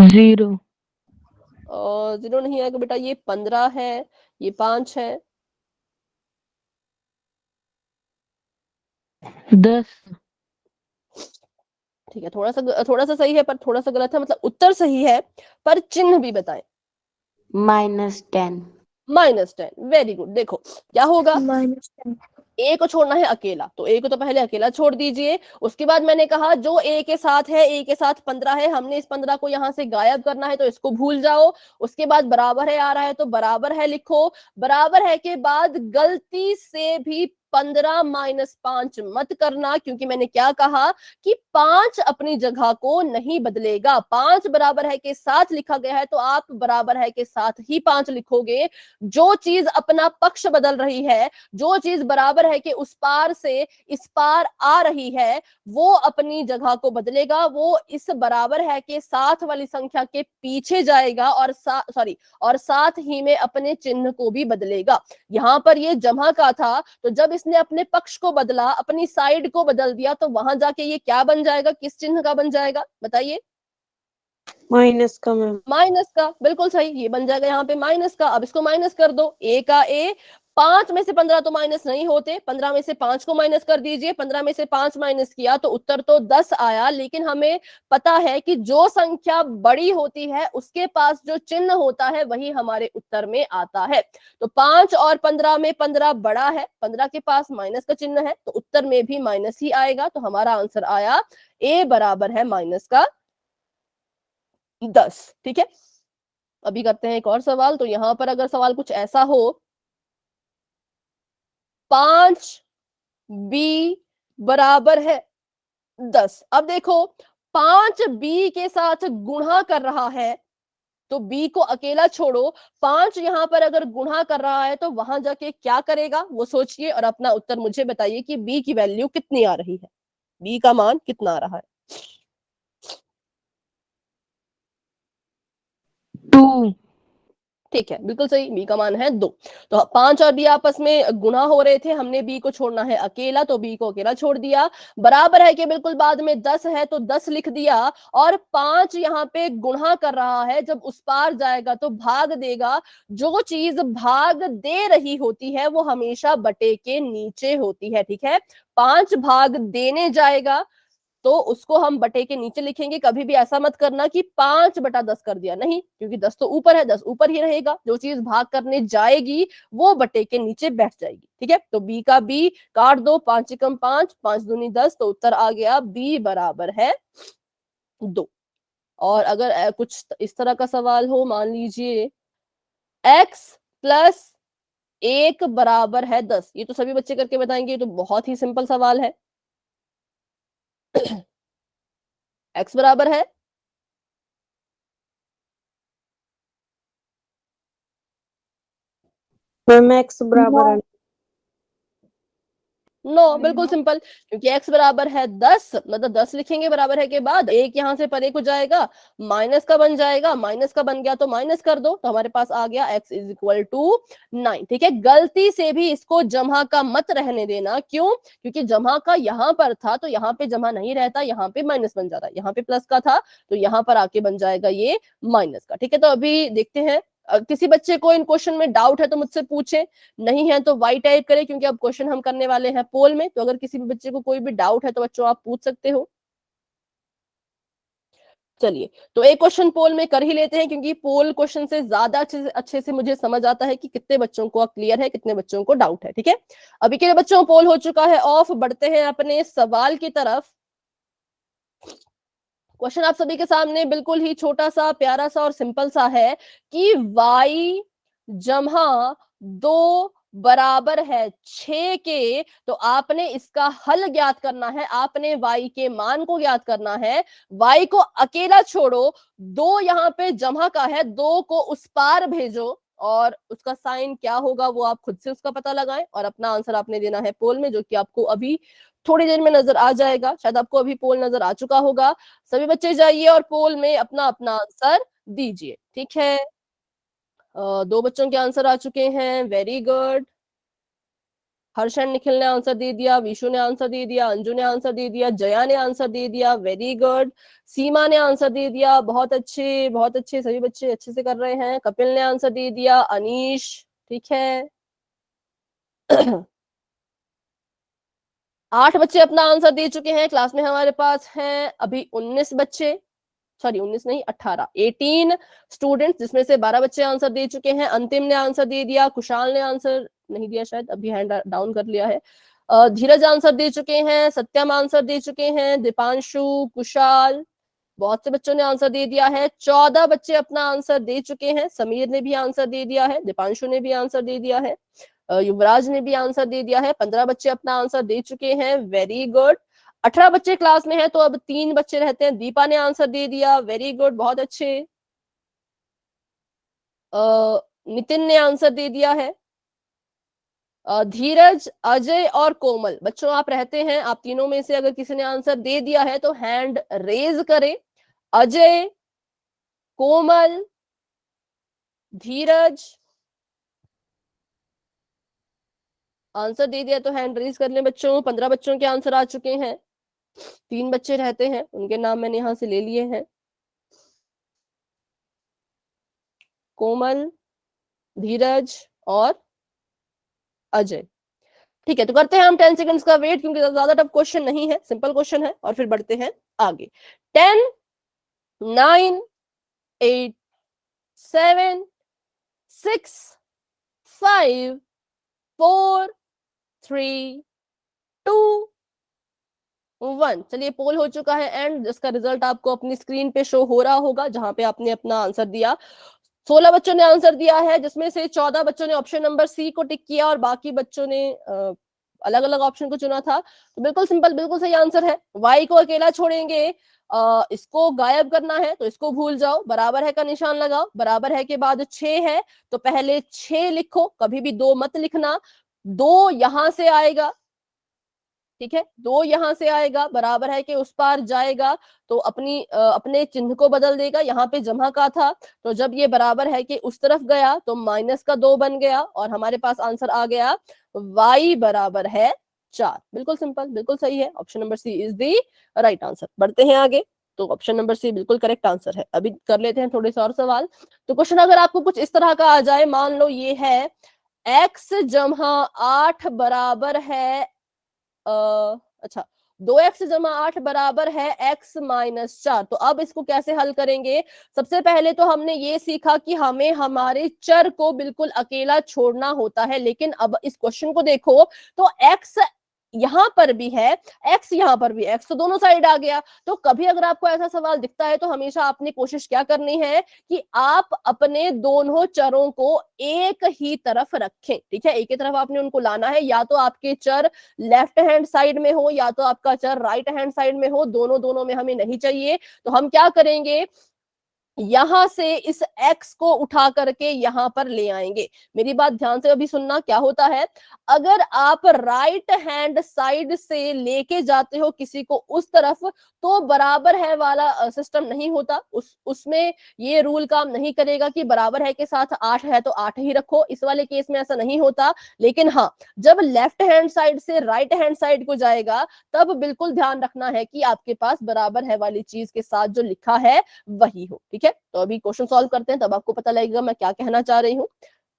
0 0 नहीं आएगा बेटा, ये 15 है, ये 5 है। 10 ठीक है, थोड़ा सा सही है पर थोड़ा सा गलत है, मतलब उत्तर सही है पर चिन्ह भी बताएं। -10 -10, वेरी गुड। देखो क्या होगा, -10 ए को छोड़ना है अकेला, तो ए को तो पहले अकेला छोड़ दीजिए। उसके बाद मैंने कहा जो ए के साथ है, ए के साथ 15 है, हमने इस 15 को यहां से गायब करना है, तो इसको भूल जाओ। उसके बाद बराबर है आ रहा है, तो बराबर है लिखो। बराबर है के बाद गलती से भी 15 -5 मत करना, क्योंकि मैंने क्या कहा कि 5 अपनी जगह को नहीं बदलेगा। 5 बराबर है के साथ लिखा गया है, तो आप बराबर है के साथ ही 5 लिखोगे। जो चीज अपना पक्ष बदल रही है, जो चीज बराबर है कि उस पार से इस पार आ रही है, वो अपनी जगह को बदलेगा, वो इस बराबर है के साथ वाली संख्या के पीछे जाएगा और और साथ ही में अपने चिन्ह को भी बदलेगा। यहां पर ये जमा का था, तो जब इसने अपने पक्ष को बदला, अपनी साइड को बदल दिया, तो वहां जाके ये क्या बन जाएगा, किस चिन्ह का बन जाएगा बताइए? माइनस का मैम। माइनस का, बिल्कुल सही, ये बन जाएगा यहाँ पे माइनस का। अब इसको माइनस कर दो, ए का ए, 5 में से 15 तो माइनस नहीं होते, 15 में से 5 को माइनस कर दीजिए। 15 में से 5 माइनस किया तो उत्तर तो 10 आया, लेकिन हमें पता है कि जो संख्या बड़ी होती है उसके पास जो चिन्ह होता है वही हमारे उत्तर में आता है। तो 5 और 15 में 15 बड़ा है, 15 के पास माइनस का चिन्ह है, तो उत्तर में भी माइनस ही आएगा। तो हमारा आंसर आया ए बराबर है -10। ठीक है, अभी करते हैं एक और सवाल। तो यहां पर अगर सवाल कुछ ऐसा हो, 5b बराबर है 10। अब देखो 5b के साथ गुणा कर रहा है, तो b को अकेला छोड़ो, 5 यहां पर अगर गुणा कर रहा है तो वहां जाके क्या करेगा वो सोचिए, और अपना उत्तर मुझे बताइए कि b की वैल्यू कितनी आ रही है, b का मान कितना आ रहा है? 2 ठीक है, बिल्कुल सही, बी का मान है 2। तो 5 और बी आपस में गुणा हो रहे थे, हमने बी को छोड़ना है अकेला, तो बी को अकेला छोड़ दिया। बराबर है कि बिल्कुल बाद में 10 है, तो 10 लिख दिया। और 5 यहाँ पे गुणा कर रहा है, जब उस पार जाएगा तो भाग देगा। जो चीज भाग दे रही होती है वो हमेशा बटे के नीचे होती है। ठीक है, 5 भाग देने जाएगा तो उसको हम बटे के नीचे लिखेंगे। कभी भी ऐसा मत करना कि 5/10 कर दिया, नहीं, क्योंकि 10 तो ऊपर है, 10 ऊपर ही रहेगा। जो चीज भाग करने जाएगी वो बटे के नीचे बैठ जाएगी। ठीक है, तो बी का बी काट दो, 5 एकम 5, 5 दूनी 10, तो उत्तर आ गया बी बराबर है 2। और अगर कुछ इस तरह का सवाल हो, मान लीजिए x प्लस 1 बराबर है 10, ये तो सभी बच्चे करके बताएंगे, ये तो बहुत ही सिंपल सवाल है। x बराबर है मैम x बराबर है 9, बिल्कुल सिंपल, क्योंकि x बराबर है 10, मतलब 10 लिखेंगे बराबर है के बाद, एक यहां से परे को जाएगा, माइनस का बन जाएगा, माइनस का बन गया तो माइनस कर दो, तो हमारे पास आ गया x इज इक्वल टू 9। ठीक है, गलती से भी इसको जमा का मत रहने देना। क्यों? क्योंकि जमा का यहाँ पर था, तो यहाँ पे जमा नहीं रहता, यहाँ पे माइनस बन जाता है। यहाँ पे प्लस का था तो यहाँ पर आके बन जाएगा ये माइनस का। ठीक है, तो अभी देखते हैं, किसी बच्चे को इन क्वेश्चन में डाउट है तो मुझसे पूछे, नहीं है तो वाई टाइप करें, क्योंकि अब क्वेश्चन हम करने वाले हैं पोल में। तो अगर किसी भी बच्चे को कोई भी डाउट है तो बच्चों आप पूछ सकते हो। चलिए, तो एक क्वेश्चन पोल में कर ही लेते हैं, क्योंकि पोल क्वेश्चन से ज्यादा अच्छे से मुझे समझ आता है कि कितने बच्चों को क्लियर है, कितने बच्चों को डाउट है। ठीक है, अभी के लिए बच्चों पोल हो चुका है ऑफ, बढ़ते हैं अपने सवाल की तरफ। क्वेश्चन आप सभी के सामने बिल्कुल ही छोटा सा, प्यारा सा और सिंपल सा है कि y जमा 2 बराबर है 6 के, तो आपने इसका हल ज्ञात करना है, आपने y के मान को ज्ञात करना है। y को अकेला छोड़ो, 2 यहाँ पे जमा का है, 2 को उस पार भेजो, और उसका साइन क्या होगा वो आप खुद से उसका पता लगाएं, और अपना आंसर आपने देना है पोल में, जो कि आपको अभी थोड़ी देर में नजर आ जाएगा, शायद आपको अभी पोल नजर आ चुका होगा। सभी बच्चे जाइए और पोल में अपना अपना आंसर दीजिए, ठीक है। 2 बच्चों के आंसर आ चुके हैं, very good. Harsh and Nikhil ने आंसर दे दिया, विशु ने आंसर दे दिया, अंजू ने आंसर दे दिया, जया ने आंसर दे दिया, वेरी गुड। सीमा ने आंसर दे दिया, बहुत अच्छे बहुत अच्छे, सभी बच्चे अच्छे से कर रहे हैं। कपिल ने आंसर दे दिया, अनीश, ठीक है। 8 बच्चे अपना आंसर दे चुके हैं। क्लास में हमारे पास हैं अभी 19 बच्चे, सॉरी 19 नहीं 18, 18 स्टूडेंट्स, जिसमें से 12 बच्चे आंसर दे चुके हैं। अंतिम ने आंसर दे दिया, कुशाल ने आंसर नहीं दिया, शायद अभी हैंड डाउन कर लिया है। धीरज आंसर दे चुके हैं, सत्यम आंसर दे चुके हैं, दीपांशु, कुशाल, बहुत से बच्चों ने आंसर दे दिया है। 14 बच्चे अपना आंसर दे चुके हैं। समीर ने भी आंसर दे दिया है, दीपांशु ने भी आंसर दे दिया है, युवराज ने भी आंसर दे दिया है। 15 बच्चे अपना आंसर दे चुके हैं, वेरी गुड। 18 बच्चे क्लास में हैं, तो अब 3 बच्चे रहते हैं। दीपा ने आंसर दे दिया, वेरी गुड, बहुत अच्छे। नितिन ने आंसर दे दिया है। धीरज, अजय और कोमल, बच्चों आप रहते हैं, आप तीनों में से अगर किसी ने आंसर दे दिया है तो हैंड रेज करें। अजय, कोमल, धीरज, आंसर दे दिया तो हैंड रेज कर लें बच्चों। 15 बच्चों के आंसर आ चुके हैं। 3 बच्चे रहते हैं, उनके नाम मैंने यहां से ले लिए हैं, कोमल, धीरज और अजय। ठीक है, तो करते हैं हम 10 सेकंड्स का वेट, क्योंकि ज्यादा टफ क्वेश्चन नहीं है, सिंपल क्वेश्चन है, और फिर बढ़ते हैं आगे। 10, 9, 8, 7, 6, 5, 4, 3, 2, 1। चलिए, पोल हो चुका है एंड, जिसका रिजल्ट आपको अपनी स्क्रीन पे शो हो रहा होगा, जहां पे आपने अपना आंसर दिया। 16 बच्चों ने आंसर दिया है, जिसमें से 14 बच्चों ने ऑप्शन नंबर सी को टिक किया और बाकी बच्चों ने अलग अलग ऑप्शन को चुना था। तो बिल्कुल सिंपल, बिल्कुल सही आंसर है। वाई को अकेला छोड़ेंगे, इसको गायब करना है तो इसको भूल जाओ, बराबर है का निशान लगाओ, बराबर है के बाद 6 है तो पहले 6 लिखो, कभी भी 2 मत लिखना। 2 यहां से आएगा, ठीक है, 2 यहां से आएगा, बराबर है कि उस पार जाएगा तो अपने चिन्ह को बदल देगा। यहाँ पे जमा का था, तो जब ये बराबर है कि उस तरफ गया तो माइनस का 2 बन गया और हमारे पास आंसर आ गया y बराबर है 4। बिल्कुल सिंपल, बिल्कुल सही है, option number C is the right answer. बढ़ते हैं आगे, तो ऑप्शन नंबर सी बिल्कुल करेक्ट आंसर है। अभी कर लेते हैं थोड़े से और सवाल। तो क्वेश्चन अगर आपको कुछ इस तरह का आ जाए, मान लो ये है x जमा 8 बराबर है अच्छा 2x जमा 8 बराबर है x माइनस 4। तो अब इसको कैसे हल करेंगे? सबसे पहले तो हमने ये सीखा कि हमें हमारे चर को बिल्कुल अकेला छोड़ना होता है, लेकिन अब इस क्वेश्चन को देखो तो x यहां पर भी है, x यहां पर भी, x तो दोनों साइड आ गया। तो कभी अगर आपको ऐसा सवाल दिखता है तो हमेशा आपने कोशिश क्या करनी है कि आप अपने दोनों चरों को एक ही तरफ रखें, ठीक है, एक ही तरफ आपने उनको लाना है। या तो आपके चर लेफ्ट हैंड साइड में हो या तो आपका चर राइट हैंड साइड में हो, दोनों में हमें नहीं चाहिए। तो हम क्या करेंगे, यहां से इस x को उठा करके यहां पर ले आएंगे। मेरी बात ध्यान से अभी सुनना, क्या होता है, अगर आप राइट हैंड साइड से लेके जाते हो किसी को उस तरफ तो बराबर है वाला सिस्टम नहीं होता, उसमें ये रूल काम नहीं करेगा कि बराबर है के साथ 8 है तो 8 ही रखो। इस वाले केस में ऐसा नहीं होता। लेकिन हाँ, जब लेफ्ट हैंड साइड से राइट हैंड साइड को जाएगा तब बिल्कुल ध्यान रखना है कि आपके पास बराबर है वाली चीज के साथ जो लिखा है वही हो, ठीक है। तो अभी क्वेश्चन सॉल्व करते हैं, तब आपको पता लगेगा मैं क्या कहना चाह रही हूँ।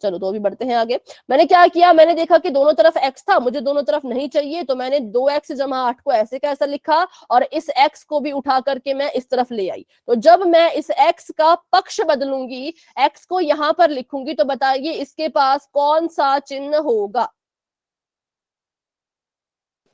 चलो, तो अभी बढ़ते हैं आगे। मैंने क्या किया, मैंने देखा कि दोनों तरफ x था, मुझे दोनों तरफ नहीं चाहिए, तो मैंने 2x जमा 8 को ऐसे कैसा लिखा और इस x को भी उठा करके मैं इस तरफ ले आई। तो जब मैं इस x का पक्ष बदलूंगी, x को यहां पर लिखूंगी, तो बताइए इसके पास कौन सा चिन्ह होगा?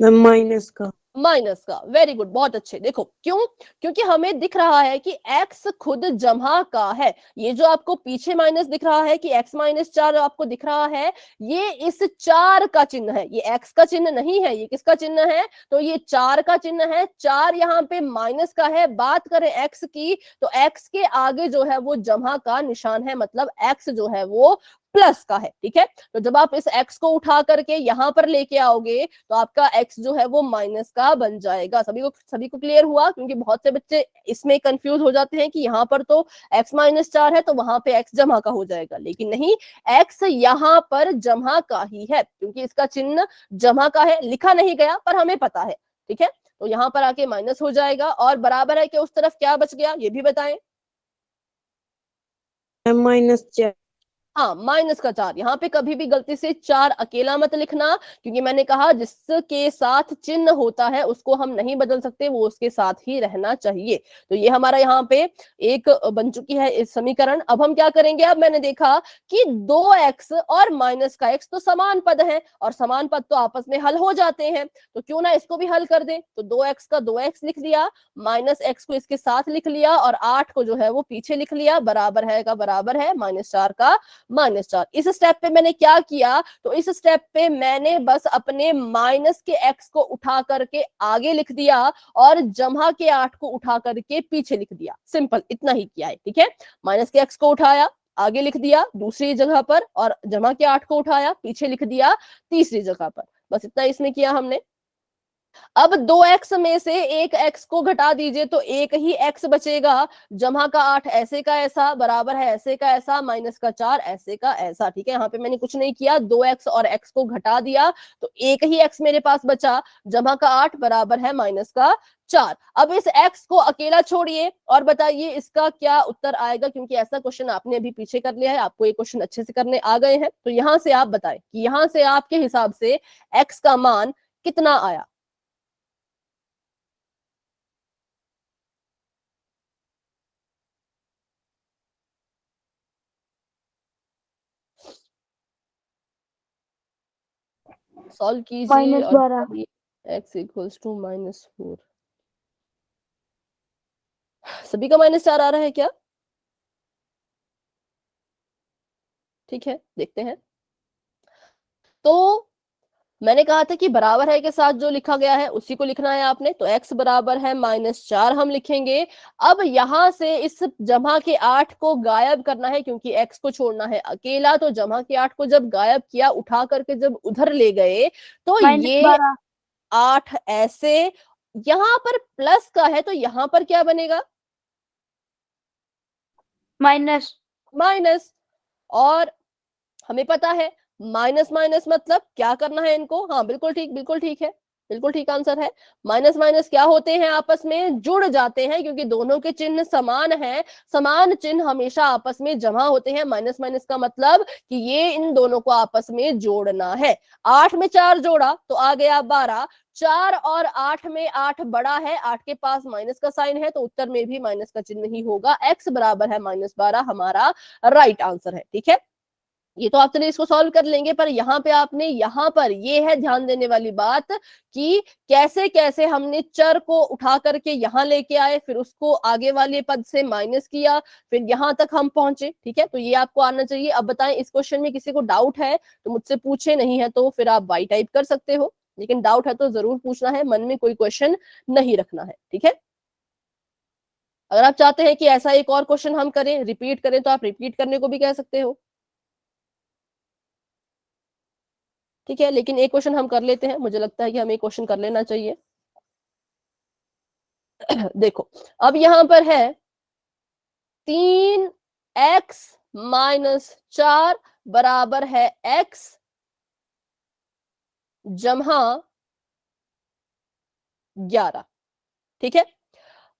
माइनस का। माइनस का, वेरी गुड, बहुत अच्छे। देखो क्यों, क्योंकि हमें दिख रहा है कि x खुद जमा का है। ये जो आपको पीछे माइनस दिख रहा है कि x माइनस 4 आपको दिख रहा है, ये इस 4 का चिन्ह है, ये x का चिन्ह नहीं है। ये किसका चिन्ह है? तो ये 4 का चिन्ह है। 4 यहाँ पे माइनस का है। बात करें x की तो x के आगे जो है वो जमा का निशान है, मतलब x जो है वो प्लस का है, ठीक है। तो जब आप इस x को उठा करके यहाँ पर लेके आओगे तो आपका x जो है वो माइनस का बन जाएगा। सभी को क्लियर हुआ? क्योंकि बहुत से बच्चे इसमें कंफ्यूज हो जाते हैं कि यहाँ पर तो x माइनस 4 है तो वहां पे x जमा का हो जाएगा, लेकिन नहीं, x यहाँ पर जमा का ही है, क्योंकि इसका चिन्ह जमा का है, लिखा नहीं गया पर हमें पता है, ठीक है। तो यहाँ पर आके माइनस हो जाएगा और बराबर है कि उस तरफ क्या बच गया ये भी बताएं। -4। हाँ, माइनस का 4। यहाँ पे कभी भी गलती से 4 अकेला मत लिखना, क्योंकि मैंने कहा जिसके साथ चिन्ह होता है उसको हम नहीं बदल सकते, वो उसके साथ ही रहना चाहिए। तो ये हमारा यहाँ पे एक बन चुकी है इस समीकरण। अब हम क्या करेंगे, अब मैंने देखा कि 2x और माइनस का x तो समान पद है और समान पद तो आपस में हल हो जाते हैं, तो क्यों ना इसको भी हल कर दे। तो 2x का 2x लिख लिया, माइनस x को इसके साथ लिख लिया और 8 को जो है वो पीछे लिख लिया, बराबर है का बराबर है -4 का -4। इस स्टेप पे मैंने क्या किया, तो इस स्टेप पे मैंने बस अपने माइनस के x को उठा करके आगे लिख दिया और जमा के 8 को उठा करके पीछे लिख दिया। सिंपल इतना ही किया है, ठीक है। माइनस के x को उठाया, आगे लिख दिया दूसरी जगह पर, और जमा के 8 को उठाया, पीछे लिख दिया तीसरी जगह पर। बस इतना इसमें किया हमने। अब 2x में से एक x को घटा दीजिए तो एक ही x बचेगा। जमा का 8 ऐसे का ऐसा बराबर है ऐसे का ऐसा, माइनस का 4 ऐसे का ऐसा, ठीक है। यहाँ पे मैंने कुछ नहीं किया, 2x और x को घटा दिया तो एक ही x मेरे पास बचा। जमा का 8 बराबर है माइनस का 4। अब इस x को अकेला छोड़िए और बताइए इसका क्या उत्तर आएगा, क्योंकि ऐसा क्वेश्चन आपने अभी पीछे कर लिया है, आपको ये क्वेश्चन अच्छे से करने आ गए हैं। तो यहां से आप बताएं कि यहां से आपके हिसाब से x का मान कितना आया। सॉल्व कीजिए और -12। x equals to -4। सभी का -4 आ रहा है क्या? ठीक है, देखते हैं। तो मैंने कहा था कि बराबर है के साथ जो लिखा गया है उसी को लिखना है आपने, तो x बराबर है -4 हम लिखेंगे। अब यहां से इस जमा के 8 को गायब करना है, क्योंकि x को छोड़ना है अकेला, तो जमा के 8 को जब गायब किया, उठा करके जब उधर ले गए तो ये -12। 8 ऐसे, यहां पर प्लस का है तो यहां पर क्या बनेगा, माइनस। माइनस। और हमें पता है माइनस माइनस मतलब क्या करना है इनको, हाँ बिल्कुल ठीक, बिल्कुल ठीक है, बिल्कुल ठीक आंसर है। माइनस माइनस क्या होते हैं, आपस में जुड़ जाते हैं, क्योंकि दोनों के चिन्ह समान हैं। समान चिन्ह हमेशा आपस में जमा होते हैं। माइनस माइनस का मतलब कि ये इन दोनों को आपस में जोड़ना है। 8 में 4 जोड़ा तो आ गया 12। 4 और 8 में 8 बड़ा है, 8 के पास माइनस का साइन है, तो उत्तर में भी माइनस का चिन्ह ही होगा। x बराबर है -12 हमारा राइट आंसर है, ठीक है। ये तो आप चलिए इसको सॉल्व कर लेंगे, पर यहाँ पे आपने यहाँ पर ये है ध्यान देने वाली बात कि कैसे कैसे हमने चर को उठा करके यहाँ लेके आए, फिर उसको आगे वाले पद से माइनस किया, फिर यहाँ तक हम पहुंचे, ठीक है। तो ये आपको आना चाहिए। अब बताएं इस क्वेश्चन में किसी को डाउट है तो मुझसे पूछे, नहीं है तो फिर आप वाई टाइप कर सकते हो, लेकिन डाउट है तो जरूर पूछना है, मन में कोई क्वेश्चन नहीं रखना है, ठीक है। अगर आप चाहते हैं कि ऐसा एक और क्वेश्चन हम करें, रिपीट करें, तो आप रिपीट करने को भी कह सकते हो, ठीक है। लेकिन एक क्वेश्चन हम कर लेते हैं, मुझे लगता है कि हमें एक क्वेश्चन कर लेना चाहिए। देखो, अब यहां पर है 3x-4 बराबर है x जमा 11, ठीक है।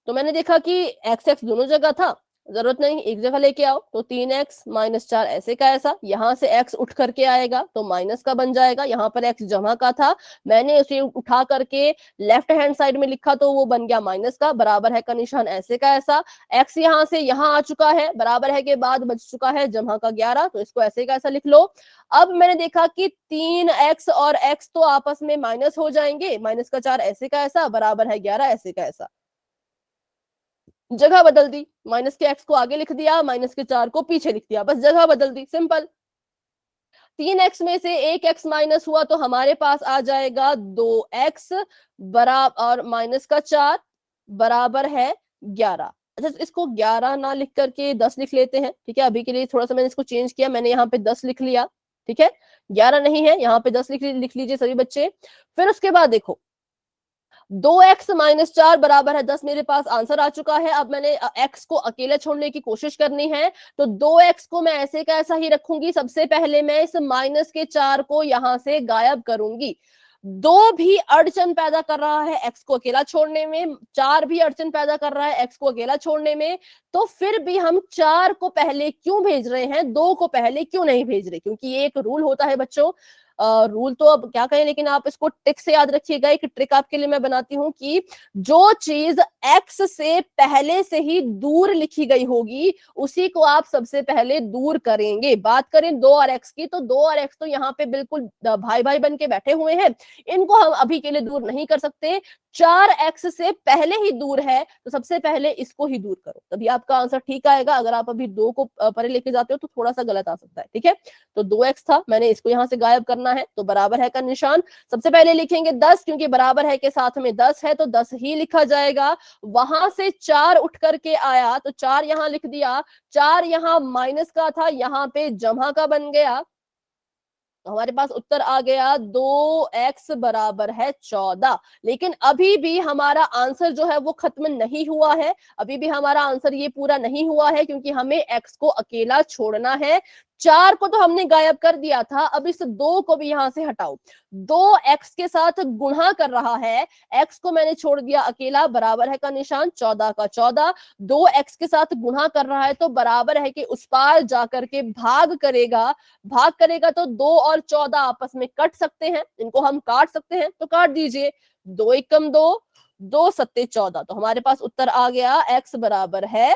तो मैंने देखा कि एक्स एक्स दोनों जगह था, जरूरत नहीं, एक जगह लेके आओ। तो 3x -4 ऐसे का ऐसा, यहां से x उठ करके आएगा तो माइनस का बन जाएगा। यहाँ पर x जमा का था, मैंने उसे उठा करके लेफ्ट हैंड साइड में लिखा तो वो बन गया माइनस का। बराबर है का निशान ऐसे का ऐसा, x यहाँ से यहाँ आ चुका है, बराबर है के बाद बच चुका है जमा का 11, तो इसको ऐसे का ऐसा लिख लो। अब मैंने देखा कि 3x और x तो आपस में माइनस हो जाएंगे, माइनस का 4 ऐसे का ऐसा, बराबर है 11 ऐसे का ऐसा, जगह बदल दी। माइनस के x को आगे लिख दिया, माइनस के 4 को पीछे लिख दिया, बस जगह बदल दी, सिंपल। 3x में से एक x माइनस हुआ तो हमारे पास आ जाएगा 2x बराबर, और माइनस का 4 बराबर है 11। अच्छा, इसको 11 ना लिख करके 10 लिख लेते हैं, ठीक है। अभी के लिए थोड़ा सा मैंने इसको चेंज किया, मैंने यहाँ पे 10 लिख लिया, ठीक है। 11 नहीं है, यहाँ पे 10 लिख लीजिए सभी बच्चे। फिर उसके बाद देखो 2x-4 बराबर है 10, मेरे पास आंसर आ चुका है। अब मैंने x को अकेले छोड़ने की कोशिश करनी है, तो 2x को मैं ऐसे का ऐसा ही रखूंगी। सबसे पहले मैं इस -4 को यहां से गायब करूंगी। 2 भी अड़चन पैदा कर रहा है x को अकेला छोड़ने में, 4 भी अड़चन पैदा कर रहा है x को अकेला छोड़ने में। तो फिर भी हम 4 को पहले क्यों भेज रहे हैं, 2 को पहले क्यों नहीं भेज रहे? क्योंकि ये एक रूल होता है बच्चों। रूल तो अब क्या कहें, लेकिन आप इसको ट्रिक से याद रखिएगा। एक ट्रिक आपके लिए मैं बनाती हूँ कि जो चीज x से पहले से ही दूर लिखी गई होगी उसी को आप सबसे पहले दूर करेंगे। बात करें 2 और x की, तो 2 और x तो यहाँ पे बिल्कुल भाई भाई बन के बैठे हुए हैं, इनको हम अभी के लिए दूर नहीं कर सकते। 4x से पहले ही दूर है, तो सबसे पहले इसको ही दूर करो, तभी आपका आंसर ठीक आएगा। अगर आप अभी 2 को परे लेके जाते हो तो थोड़ा सा गलत आ सकता है, ठीक है। तो 2x था, मैंने इसको यहां से गायब करना है, तो बराबर है का निशान सबसे पहले लिखेंगे 10, क्योंकि बराबर है के साथ में 10 है तो 10 ही लिखा जाएगा। वहां से 4 उठ करके आया तो 4 यहां लिख दिया, 4 यहां माइनस का था, यहां पे जमा का बन गया, तो हमारे पास उत्तर आ गया 2x बराबर है 14। लेकिन अभी भी हमारा आंसर जो है वो खत्म नहीं हुआ है, अभी भी हमारा आंसर ये पूरा नहीं हुआ है, क्योंकि हमें x को अकेला छोड़ना है। 4 को तो हमने गायब कर दिया था, अब इस 2 को भी यहां से हटाओ। 2x के साथ गुणा कर रहा है, x को मैंने छोड़ दिया अकेला, बराबर है का निशान 14 का 14। 2x के साथ गुणा कर रहा है तो बराबर है कि उस पार जाकर के भाग करेगा। भाग करेगा तो 2 और 14 आपस में कट सकते हैं, इनको हम काट सकते हैं, तो काट दीजिए। 2 एकम 2, 2 सत्ते 14, तो हमारे पास उत्तर आ गया x बराबर है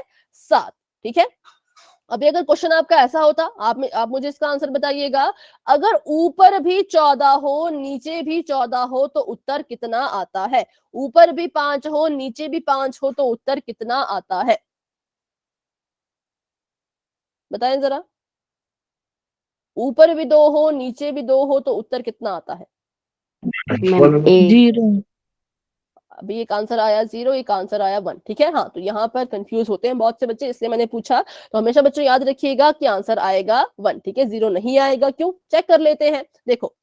7, ठीक है। अभी अगर क्वेश्चन आपका ऐसा होता, आप मुझे इसका आंसर बताइएगा, अगर ऊपर भी 14 हो नीचे भी 14 हो तो उत्तर कितना आता है? ऊपर भी 5 हो नीचे भी 5 हो तो उत्तर कितना आता है? बताएं जरा। ऊपर भी 2 हो नीचे भी 2 हो तो उत्तर कितना आता है? मैम 0। अभी एक आंसर आया 0, एक आंसर आया 1, ठीक है। हाँ, तो यहाँ पर कंफ्यूज होते हैं बहुत से बच्चे, इसलिए मैंने पूछा। तो हमेशा बच्चों याद रखिएगा कि आंसर आएगा 1, ठीक है, 0 नहीं आएगा। क्यों? चेक कर लेते हैं। देखो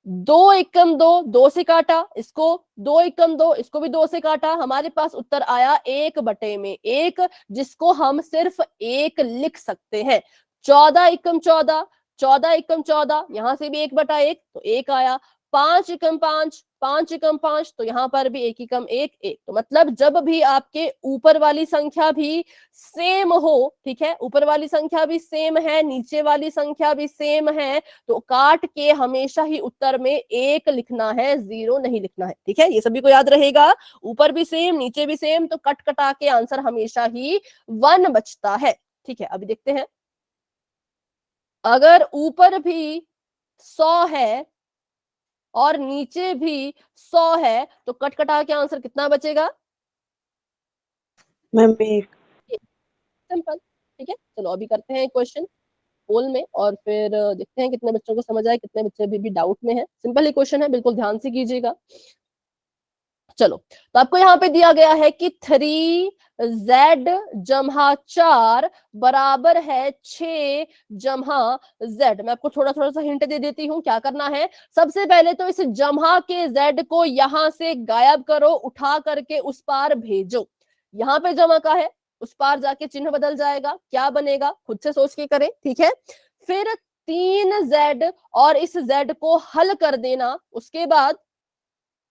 2 एकम 2, 2 से काटा इसको, 2 एकम 2, इसको भी 2 से काटा, हमारे पास उत्तर आया 1/1, जिसको हम सिर्फ 1 लिख सकते हैं। 14 एकम 14, 14 एकम 14, यहां से भी 1/1 तो 1 आया। 5 एकम 5, 5 एकम 5, तो यहां पर भी 1 एकम 1 1। तो मतलब जब भी आपके ऊपर वाली संख्या भी सेम हो, ठीक है, ऊपर वाली संख्या भी सेम है नीचे वाली संख्या भी सेम है, तो काट के हमेशा ही उत्तर में 1 लिखना है, 0 नहीं लिखना है, ठीक है। ये सभी को याद रहेगा। ऊपर भी सेम नीचे भी सेम, तो कट कटा के आंसर हमेशा ही 1 बचता है, ठीक है। अभी देखते हैं, अगर ऊपर भी 100 है और नीचे भी 100 है तो कट कटा के आंसर कितना बचेगा? मैम 1। सिंपल, ठीक है। चलो अभी करते हैं क्वेश्चन पोल में, और फिर देखते हैं कितने बच्चों को समझ आए, कितने बच्चे अभी भी डाउट में है। सिंपल ही क्वेश्चन है, बिल्कुल ध्यान से कीजिएगा। चलो, तो आपको यहाँ पे दिया गया है कि 3z जमा 4 बराबर है 6 जमा z। मैं आपको थोड़ा थोड़ा सा हिंट दे देती हूँ क्या करना है। सबसे पहले तो इस जमा के z को यहां से गायब करो, उठा करके उस पार भेजो। यहाँ पे जमा का है, उस पार जाके चिन्ह बदल जाएगा, क्या बनेगा खुद से सोच के करें, ठीक है। फिर 3z और इस z को हल कर देना, उसके बाद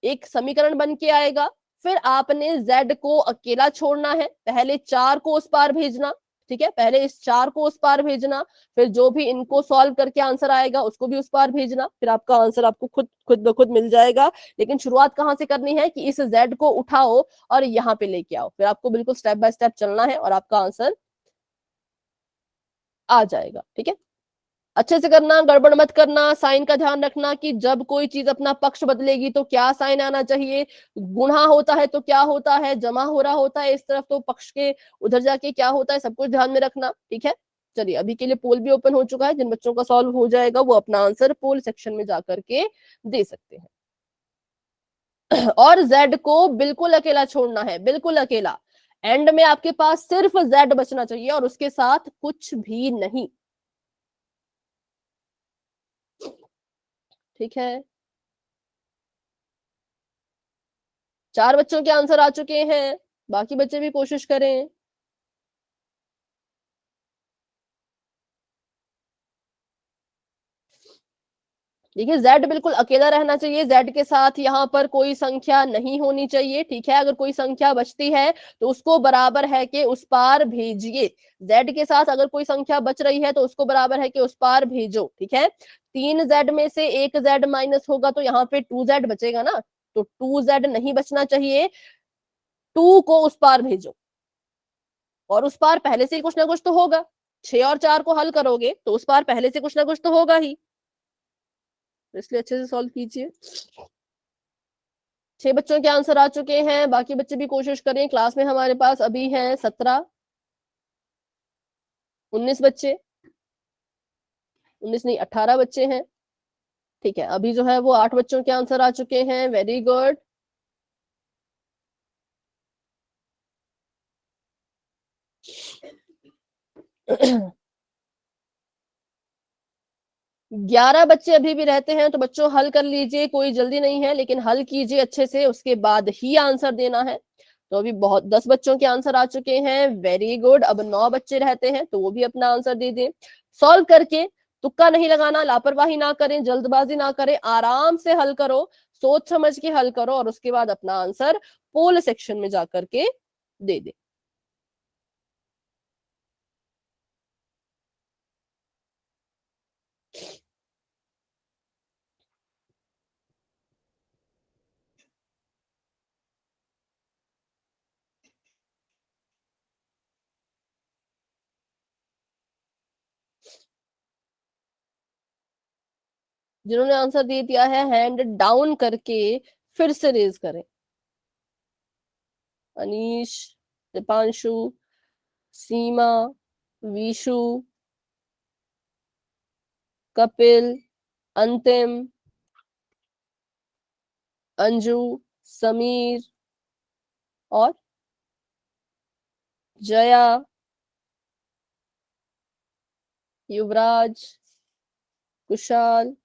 एक समीकरण बन के आएगा। फिर आपने z को अकेला छोड़ना है, पहले 4 को उस पार भेजना, ठीक है, पहले इस 4 को उस पार भेजना, फिर जो भी इनको सॉल्व करके आंसर आएगा उसको भी उस पार भेजना, फिर आपका आंसर आपको खुद खुद ब खुद मिल जाएगा। लेकिन शुरुआत कहां से करनी है कि इस z को उठाओ और यहाँ पे लेके आओ, फिर आपको बिल्कुल स्टेप बाय स्टेप चलना है और आपका आंसर आ जाएगा, ठीक है। अच्छे से करना, गड़बड़ मत करना। साइन का ध्यान रखना कि जब कोई चीज अपना पक्ष बदलेगी तो क्या साइन आना चाहिए, गुणा होता है तो क्या होता है, जमा हो रहा होता है इस तरफ तो पक्ष के उधर जाके क्या होता है, सब कुछ ध्यान में रखना, ठीक है। चलिए, अभी के लिए पोल भी ओपन हो चुका है, जिन बच्चों का सॉल्व हो जाएगा वो अपना आंसर पोल सेक्शन में जाकर के दे सकते हैं। और z को बिल्कुल अकेला छोड़ना है, बिल्कुल अकेला। एंड में आपके पास सिर्फ z बचना चाहिए और उसके साथ कुछ भी नहीं। ठीक है, 4 बच्चों के आंसर आ चुके हैं, बाकी बच्चे भी कोशिश करें। देखिए z बिल्कुल अकेला रहना चाहिए, z के साथ यहाँ पर कोई संख्या नहीं होनी चाहिए। ठीक है, अगर कोई संख्या बचती है तो उसको बराबर है कि उस पार भेजिए। z के साथ अगर कोई संख्या बच रही है तो उसको बराबर है कि उस पार भेजो। ठीक है, 3z में से एक z माइनस होगा तो यहाँ पे 2z बचेगा ना, तो 2z नहीं बचना चाहिए, 2 को उस पार भेजो। और उस पार पहले से ही कुछ ना कुछ तो होगा, 6 और 4 को हल करोगे तो उस पार पहले से कुछ ना कुछ तो होगा ही, इसलिए अच्छे से सॉल्व कीजिए। 6 बच्चों के आंसर आ चुके हैं, बाकी बच्चे भी कोशिश करें। क्लास में हमारे पास अभी हैं 17 19 बच्चे, 19 नहीं 18 बच्चे हैं। ठीक है, अभी जो है वो 8 बच्चों के आंसर आ चुके हैं, वेरी गुड। ग्यारह बच्चे अभी भी रहते हैं, तो बच्चों हल कर लीजिए, कोई जल्दी नहीं है, लेकिन हल कीजिए अच्छे से, उसके बाद ही आंसर देना है। तो अभी बहुत 10 बच्चों के आंसर आ चुके हैं, वेरी गुड। अब 9 बच्चे रहते हैं, तो वो भी अपना आंसर दे दें। सॉल्व करके तुक्का नहीं लगाना, लापरवाही ना करें, जल्दबाजी ना करें, आराम से हल करो, सोच समझ के हल करो और उसके बाद अपना आंसर पोल सेक्शन में जाकर के दे दे। जिन्होंने आंसर दे दिया है हैंड डाउन करके फिर से रेज करें। अनीश, दीपांशु, सीमा, विशु, कपिल, अंतिम, अंजू, समीर और जया, युवराज, कुशाल,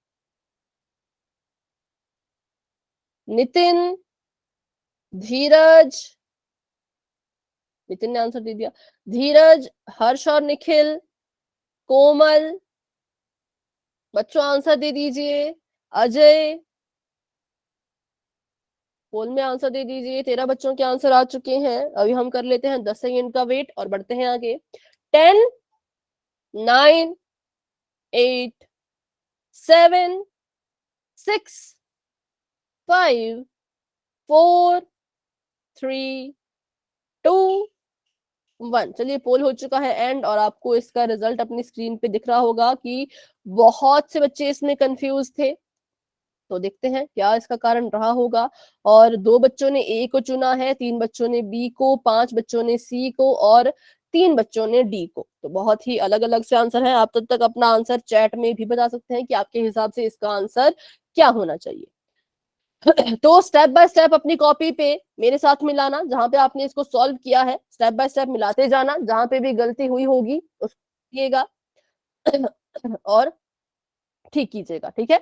नितिन, धीरज, नितिन ने आंसर दे दिया, धीरज, हर्ष और निखिल, कोमल, बच्चों आंसर दे दीजिए, अजय, पोल में आंसर दे दीजिए। 13 बच्चों के आंसर आ चुके हैं, अभी हम कर लेते हैं 10 सेकेंड का वेट और बढ़ते हैं आगे। 10 9 8 7 6 5 4 3 2 1। चलिए, पोल हो चुका है एंड, और आपको इसका रिजल्ट अपनी स्क्रीन पे दिख रहा होगा कि बहुत से बच्चे इसमें कंफ्यूज थे। तो देखते हैं क्या इसका कारण रहा होगा। और 2 बच्चों ने ए को चुना है, 3 बच्चों ने बी को, 5 बच्चों ने सी को और 3 बच्चों ने डी को। तो बहुत ही अलग अलग से आंसर है। आप तब तक अपना आंसर चैट में भी बता सकते हैं कि आपके हिसाब से इसका आंसर क्या होना चाहिए। तो स्टेप बाय स्टेप अपनी कॉपी पे मेरे साथ मिलाना, जहां पे आपने इसको सॉल्व किया है स्टेप बाय स्टेप मिलाते जाना, जहां पे भी गलती हुई होगी उसको और ठीक कीजिएगा। ठीक है,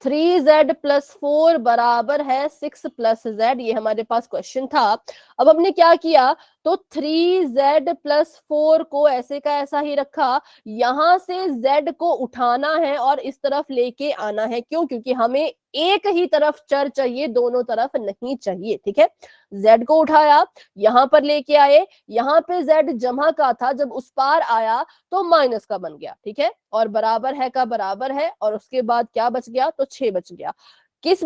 3z+4 बराबर है 6+z, ये हमारे पास क्वेश्चन था। अब हमने क्या किया, तो 3z+4 को ऐसे का ऐसा ही रखा, यहां से z को उठाना है और इस तरफ लेके आना है। क्यों? क्योंकि हमें एक ही तरफ चर चाहिए, दोनों तरफ नहीं चाहिए। ठीक है, z को उठाया, यहां पर लेके आए, यहां पे z जमा का था, जब उस पार आया तो माइनस का बन गया। ठीक है, और बराबर है का बराबर है, और उसके बाद क्या बच गया, तो 6 बच गया। किस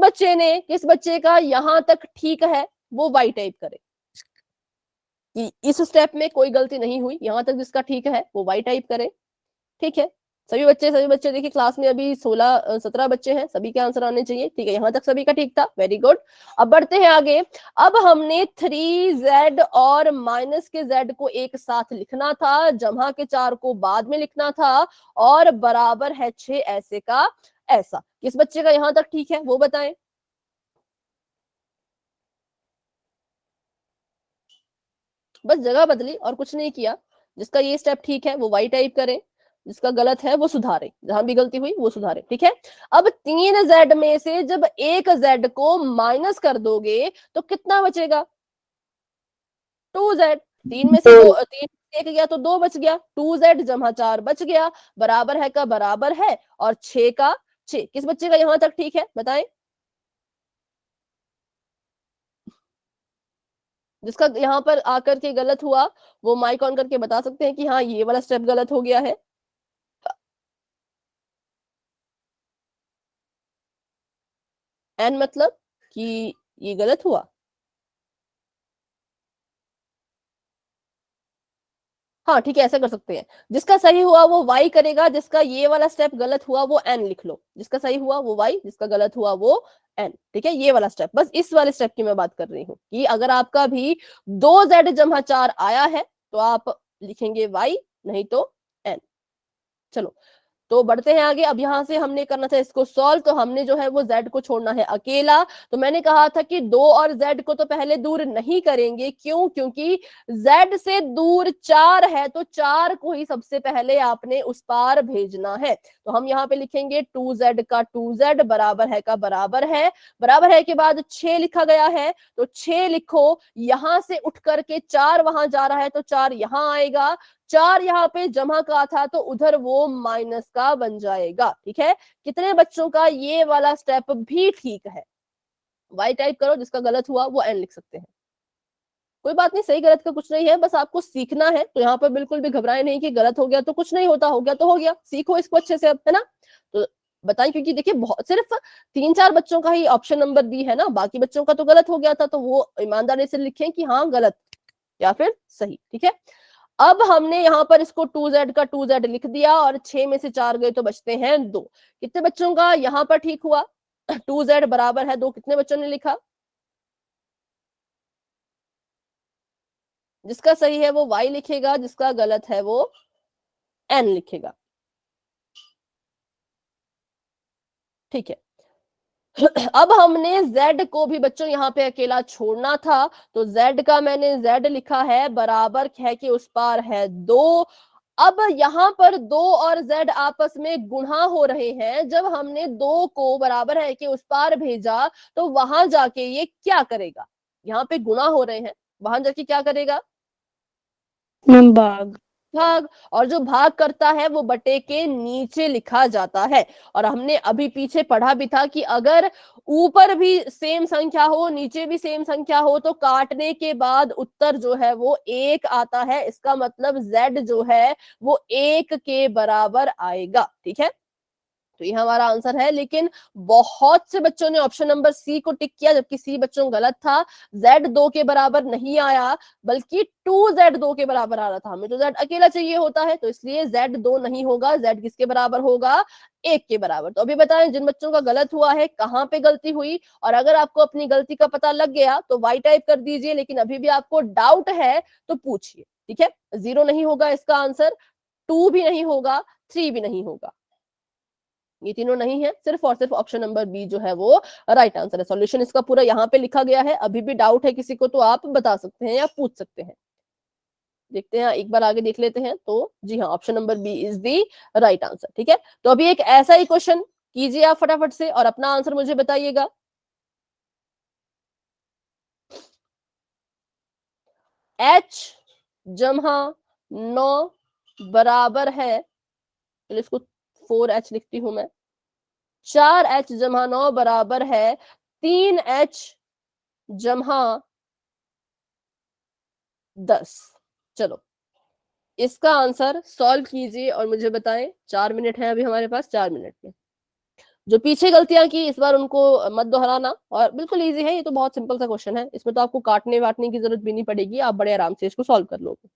बच्चे का यहां तक ठीक है वो वाई टाइप करे, कि इस स्टेप में कोई गलती नहीं हुई, यहां तक जिसका ठीक है वो वाई टाइप करे। ठीक है, सभी बच्चे देखिए, क्लास में अभी 16-17 बच्चे हैं, सभी के आंसर आने चाहिए। ठीक है, यहां तक सभी का ठीक था, वेरी गुड। अब बढ़ते हैं आगे। अब हमने 3z और माइनस के z को एक साथ लिखना था, जमा के 4 को बाद में लिखना था, और बराबर है 6 ऐसे का ऐसा। किस बच्चे का यहां तक ठीक है वो बताएं। बस जगह बदली और कुछ नहीं किया। जिसका ये स्टेप ठीक है वो y टाइप करें, जिसका गलत है वो सुधारे, जहां भी गलती हुई वो सुधारे, ठीक है। अब 3z में से जब एक z को माइनस कर दोगे तो कितना बचेगा? 2z। 3 में से 2, 3 एक गया तो 2 बच गया, 2z जमा 4 बच गया, बराबर है का बराबर है और 6 का 6। किस बच्चे का यहां तक ठीक है बताएं? जिसका यहां पर आकर के गलत हुआ वो माइक ऑन करके बता सकते हैं कि हाँ ये वाला स्टेप गलत हो गया है। एन मतलब कि ये गलत हुआ। हाँ ठीक है, ऐसा कर सकते हैं। जिसका सही हुआ वो y करेगा, जिसका ये वाला स्टेप गलत हुआ वो n लिख लो। जिसका सही हुआ वो y, जिसका गलत हुआ वो n, ठीक है। ये वाला स्टेप, बस इस वाले स्टेप की मैं बात कर रही हूँ कि अगर आपका भी 2z जमा 4 आया है तो आप लिखेंगे y, नहीं तो n। चलो तो बढ़ते हैं आगे। अब यहां से हमने करना था इसको सॉल्व, तो हमने जो है वो z को छोड़ना है अकेला। तो मैंने कहा था कि 2 और z को तो पहले दूर नहीं करेंगे, क्यों? क्योंकि z से दूर 4 है तो 4 को ही सबसे पहले आपने उस पार भेजना है। तो हम यहाँ पे लिखेंगे 2z का 2z बराबर है का बराबर है, बराबर है के बाद 6 लिखा गया है तो 6 लिखो। यहां से उठ करके 4 वहां जा रहा है तो 4 यहां आएगा, 4 यहाँ पे जमा का था तो उधर वो माइनस का बन जाएगा, ठीक है। कितने बच्चों का ये वाला स्टेप भी ठीक है? y टाइप करो, जिसका गलत हुआ वो n लिख सकते हैं। कोई बात नहीं, सही गलत का कुछ नहीं है, बस आपको सीखना है। तो यहाँ पर बिल्कुल भी घबराए नहीं कि गलत हो गया तो कुछ नहीं होता, हो गया तो हो गया, सीखो इसको अच्छे से अब, है ना। तो बताएं, क्योंकि देखिए बहुत सिर्फ 3-4 बच्चों का ही ऑप्शन नंबर बी है ना, बाकी बच्चों का तो गलत हो गया था, तो वो ईमानदारी से लिखें कि हाँ गलत या फिर सही, ठीक है। अब हमने यहाँ पर इसको 2z का 2z लिख दिया और 6 में से 4 गए तो बचते हैं 2। कितने बच्चों का यहाँ पर ठीक हुआ? 2z बराबर है 2, कितने बच्चों ने लिखा? जिसका सही है वो y लिखेगा, जिसका गलत है वो n लिखेगा, ठीक है। अब हमने z को भी बच्चों यहाँ पे अकेला छोड़ना था, तो z का मैंने z लिखा है, बराबर है कि उस पार है 2। अब यहाँ पर 2 और z आपस में गुणा हो रहे हैं। जब हमने 2 को बराबर है कि उस पार भेजा तो वहां जाके ये क्या करेगा? यहाँ पे गुणा हो रहे हैं, वहां जाके क्या करेगा? भाग। भाग। और जो भाग करता है वो बटे के नीचे लिखा जाता है। और हमने अभी पीछे पढ़ा भी था कि अगर ऊपर भी सेम संख्या हो नीचे भी सेम संख्या हो तो काटने के बाद उत्तर जो है वो 1 आता है। इसका मतलब z जो है वो 1 के बराबर आएगा, ठीक है। तो ये हमारा आंसर है। लेकिन बहुत से बच्चों ने ऑप्शन नंबर सी को टिक किया, जबकि सी बच्चों गलत था। z 2 के बराबर नहीं आया, बल्कि 2z 2 के बराबर आ रहा था। हमें तो z अकेला चाहिए होता है, तो इसलिए z 2 नहीं होगा, z किसके बराबर होगा? 1 के बराबर। तो अभी बताएं जिन बच्चों का गलत हुआ है कहाँ पे गलती हुई, और अगर आपको अपनी गलती का पता लग गया तो y टाइप कर दीजिए। लेकिन अभी भी आपको डाउट है तो पूछिए, ठीक है। 0 नहीं होगा इसका आंसर, 2 भी नहीं होगा, 3 भी नहीं होगा, ये तीनों नहीं है। सिर्फ और सिर्फ ऑप्शन नंबर बी जो है वो राइट आंसर है। सॉल्यूशन इसका पूरा यहाँ पे लिखा गया है। अभी भी डाउट है किसी को तो आप बता सकते हैं या पूछ सकते हैं। देखते हैं, एक बार आगे देख लेते हैं। तो जी हाँ, option number B is the right answer, ठीक है। तो अभी एक ऐसा ही क्वेश्चन कीजिए आप फटाफट से और अपना आंसर मुझे बताइएगा। h जमा 9 बराबर है, चलो इसको 4h लिखती हूं मैं। 4h जमा 9 बराबर है 3h जमा 10। चलो इसका आंसर सॉल्व कीजिए और मुझे बताएं। 4 मिनट है अभी हमारे पास, 4 मिनट में जो पीछे गलतियां की इस बार उनको मत दोहराना। और बिल्कुल इजी है, ये तो बहुत सिंपल सा क्वेश्चन है, इसमें तो आपको काटने वाटने की जरूरत भी नहीं पड़ेगी, आप बड़े आराम से इसको सॉल्व कर लोगे।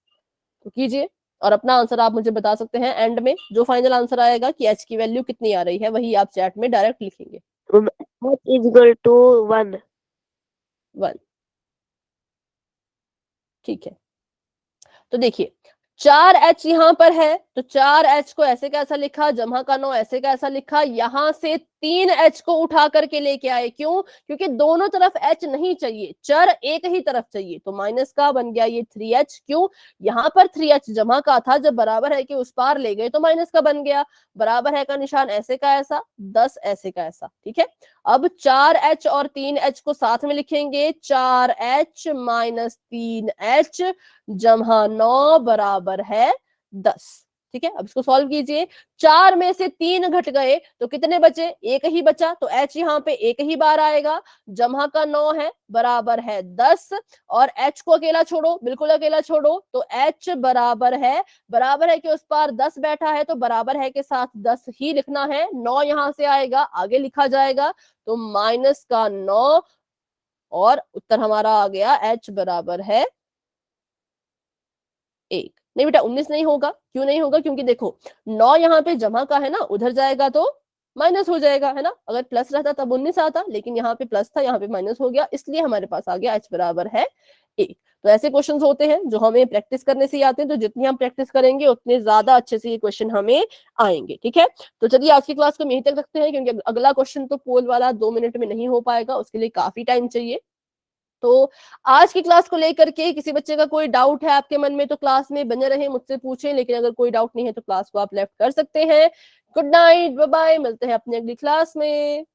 तो कीजिए और अपना आंसर आप मुझे बता सकते हैं। एंड में जो फाइनल आंसर आएगा कि h की वैल्यू कितनी आ रही है वही आप चैट में डायरेक्ट लिखेंगे। H is equal to 1. 1, ठीक है। तो देखिए 4h यहाँ पर है तो 4h को ऐसे कैसा लिखा, जमा का 9 ऐसे कैसा लिखा, यहां से 3 H को उठा करके लेके आए, क्यों? क्योंकि दोनों तरफ H नहीं चाहिए, चर एक ही तरफ चाहिए, तो माइनस का बन गया ये 3H। क्यों? यहाँ पर 3H जमा का था, जब बराबर है कि उस पार ले गए तो माइनस का बन गया। बराबर है का निशान ऐसे का ऐसा, 10 ऐसे का ऐसा, ठीक है। अब 4H और 3H को साथ में लिखेंगे, 4H माइनस 3H जमा 9 बराबर है 10, ठीक है। अब इसको सॉल्व कीजिए, 4 में से 3 घट गए तो कितने बचे? एक ही बचा, तो H यहाँ पे एक ही बार आएगा, जमा का 9 है बराबर है 10, और H को अकेला छोड़ो, बिल्कुल अकेला छोड़ो, तो H बराबर है कि उस पार 10 बैठा है, तो बराबर है के साथ 10 ही लिखना है, 9 यहां से आएगा, आगे लिखा जाएगा, तो माइनस का 9, और उत्तर हमारा आ गया H बराबर है 1। नहीं बेटा 19 नहीं होगा, क्यों नहीं होगा? क्योंकि देखो 9 यहाँ पे जमा का है ना, उधर जाएगा तो माइनस हो जाएगा, है ना। अगर प्लस रहता तब 19 आता, लेकिन यहाँ पे प्लस था, यहाँ पे माइनस हो गया, इसलिए हमारे पास आ गया H बराबर है 1। तो ऐसे क्वेश्चंस होते हैं जो हमें प्रैक्टिस करने से ही आते हैं, तो जितनी हम प्रैक्टिस करेंगे उतने ज्यादा अच्छे से ये क्वेश्चन हमें आएंगे, ठीक है। तो चलिए आज की क्लास को हम यहीं तक रखते हैं, क्योंकि अगला क्वेश्चन तो पोल वाला 2 मिनट में नहीं हो पाएगा, उसके लिए काफी टाइम चाहिए। तो आज की क्लास को लेकर के किसी बच्चे का कोई डाउट है आपके मन में तो क्लास में बने रहे, मुझसे पूछें, लेकिन अगर कोई डाउट नहीं है तो क्लास को आप लेफ्ट कर सकते हैं। गुड नाइट, बाय बाय, मिलते हैं अपनी अगली क्लास में।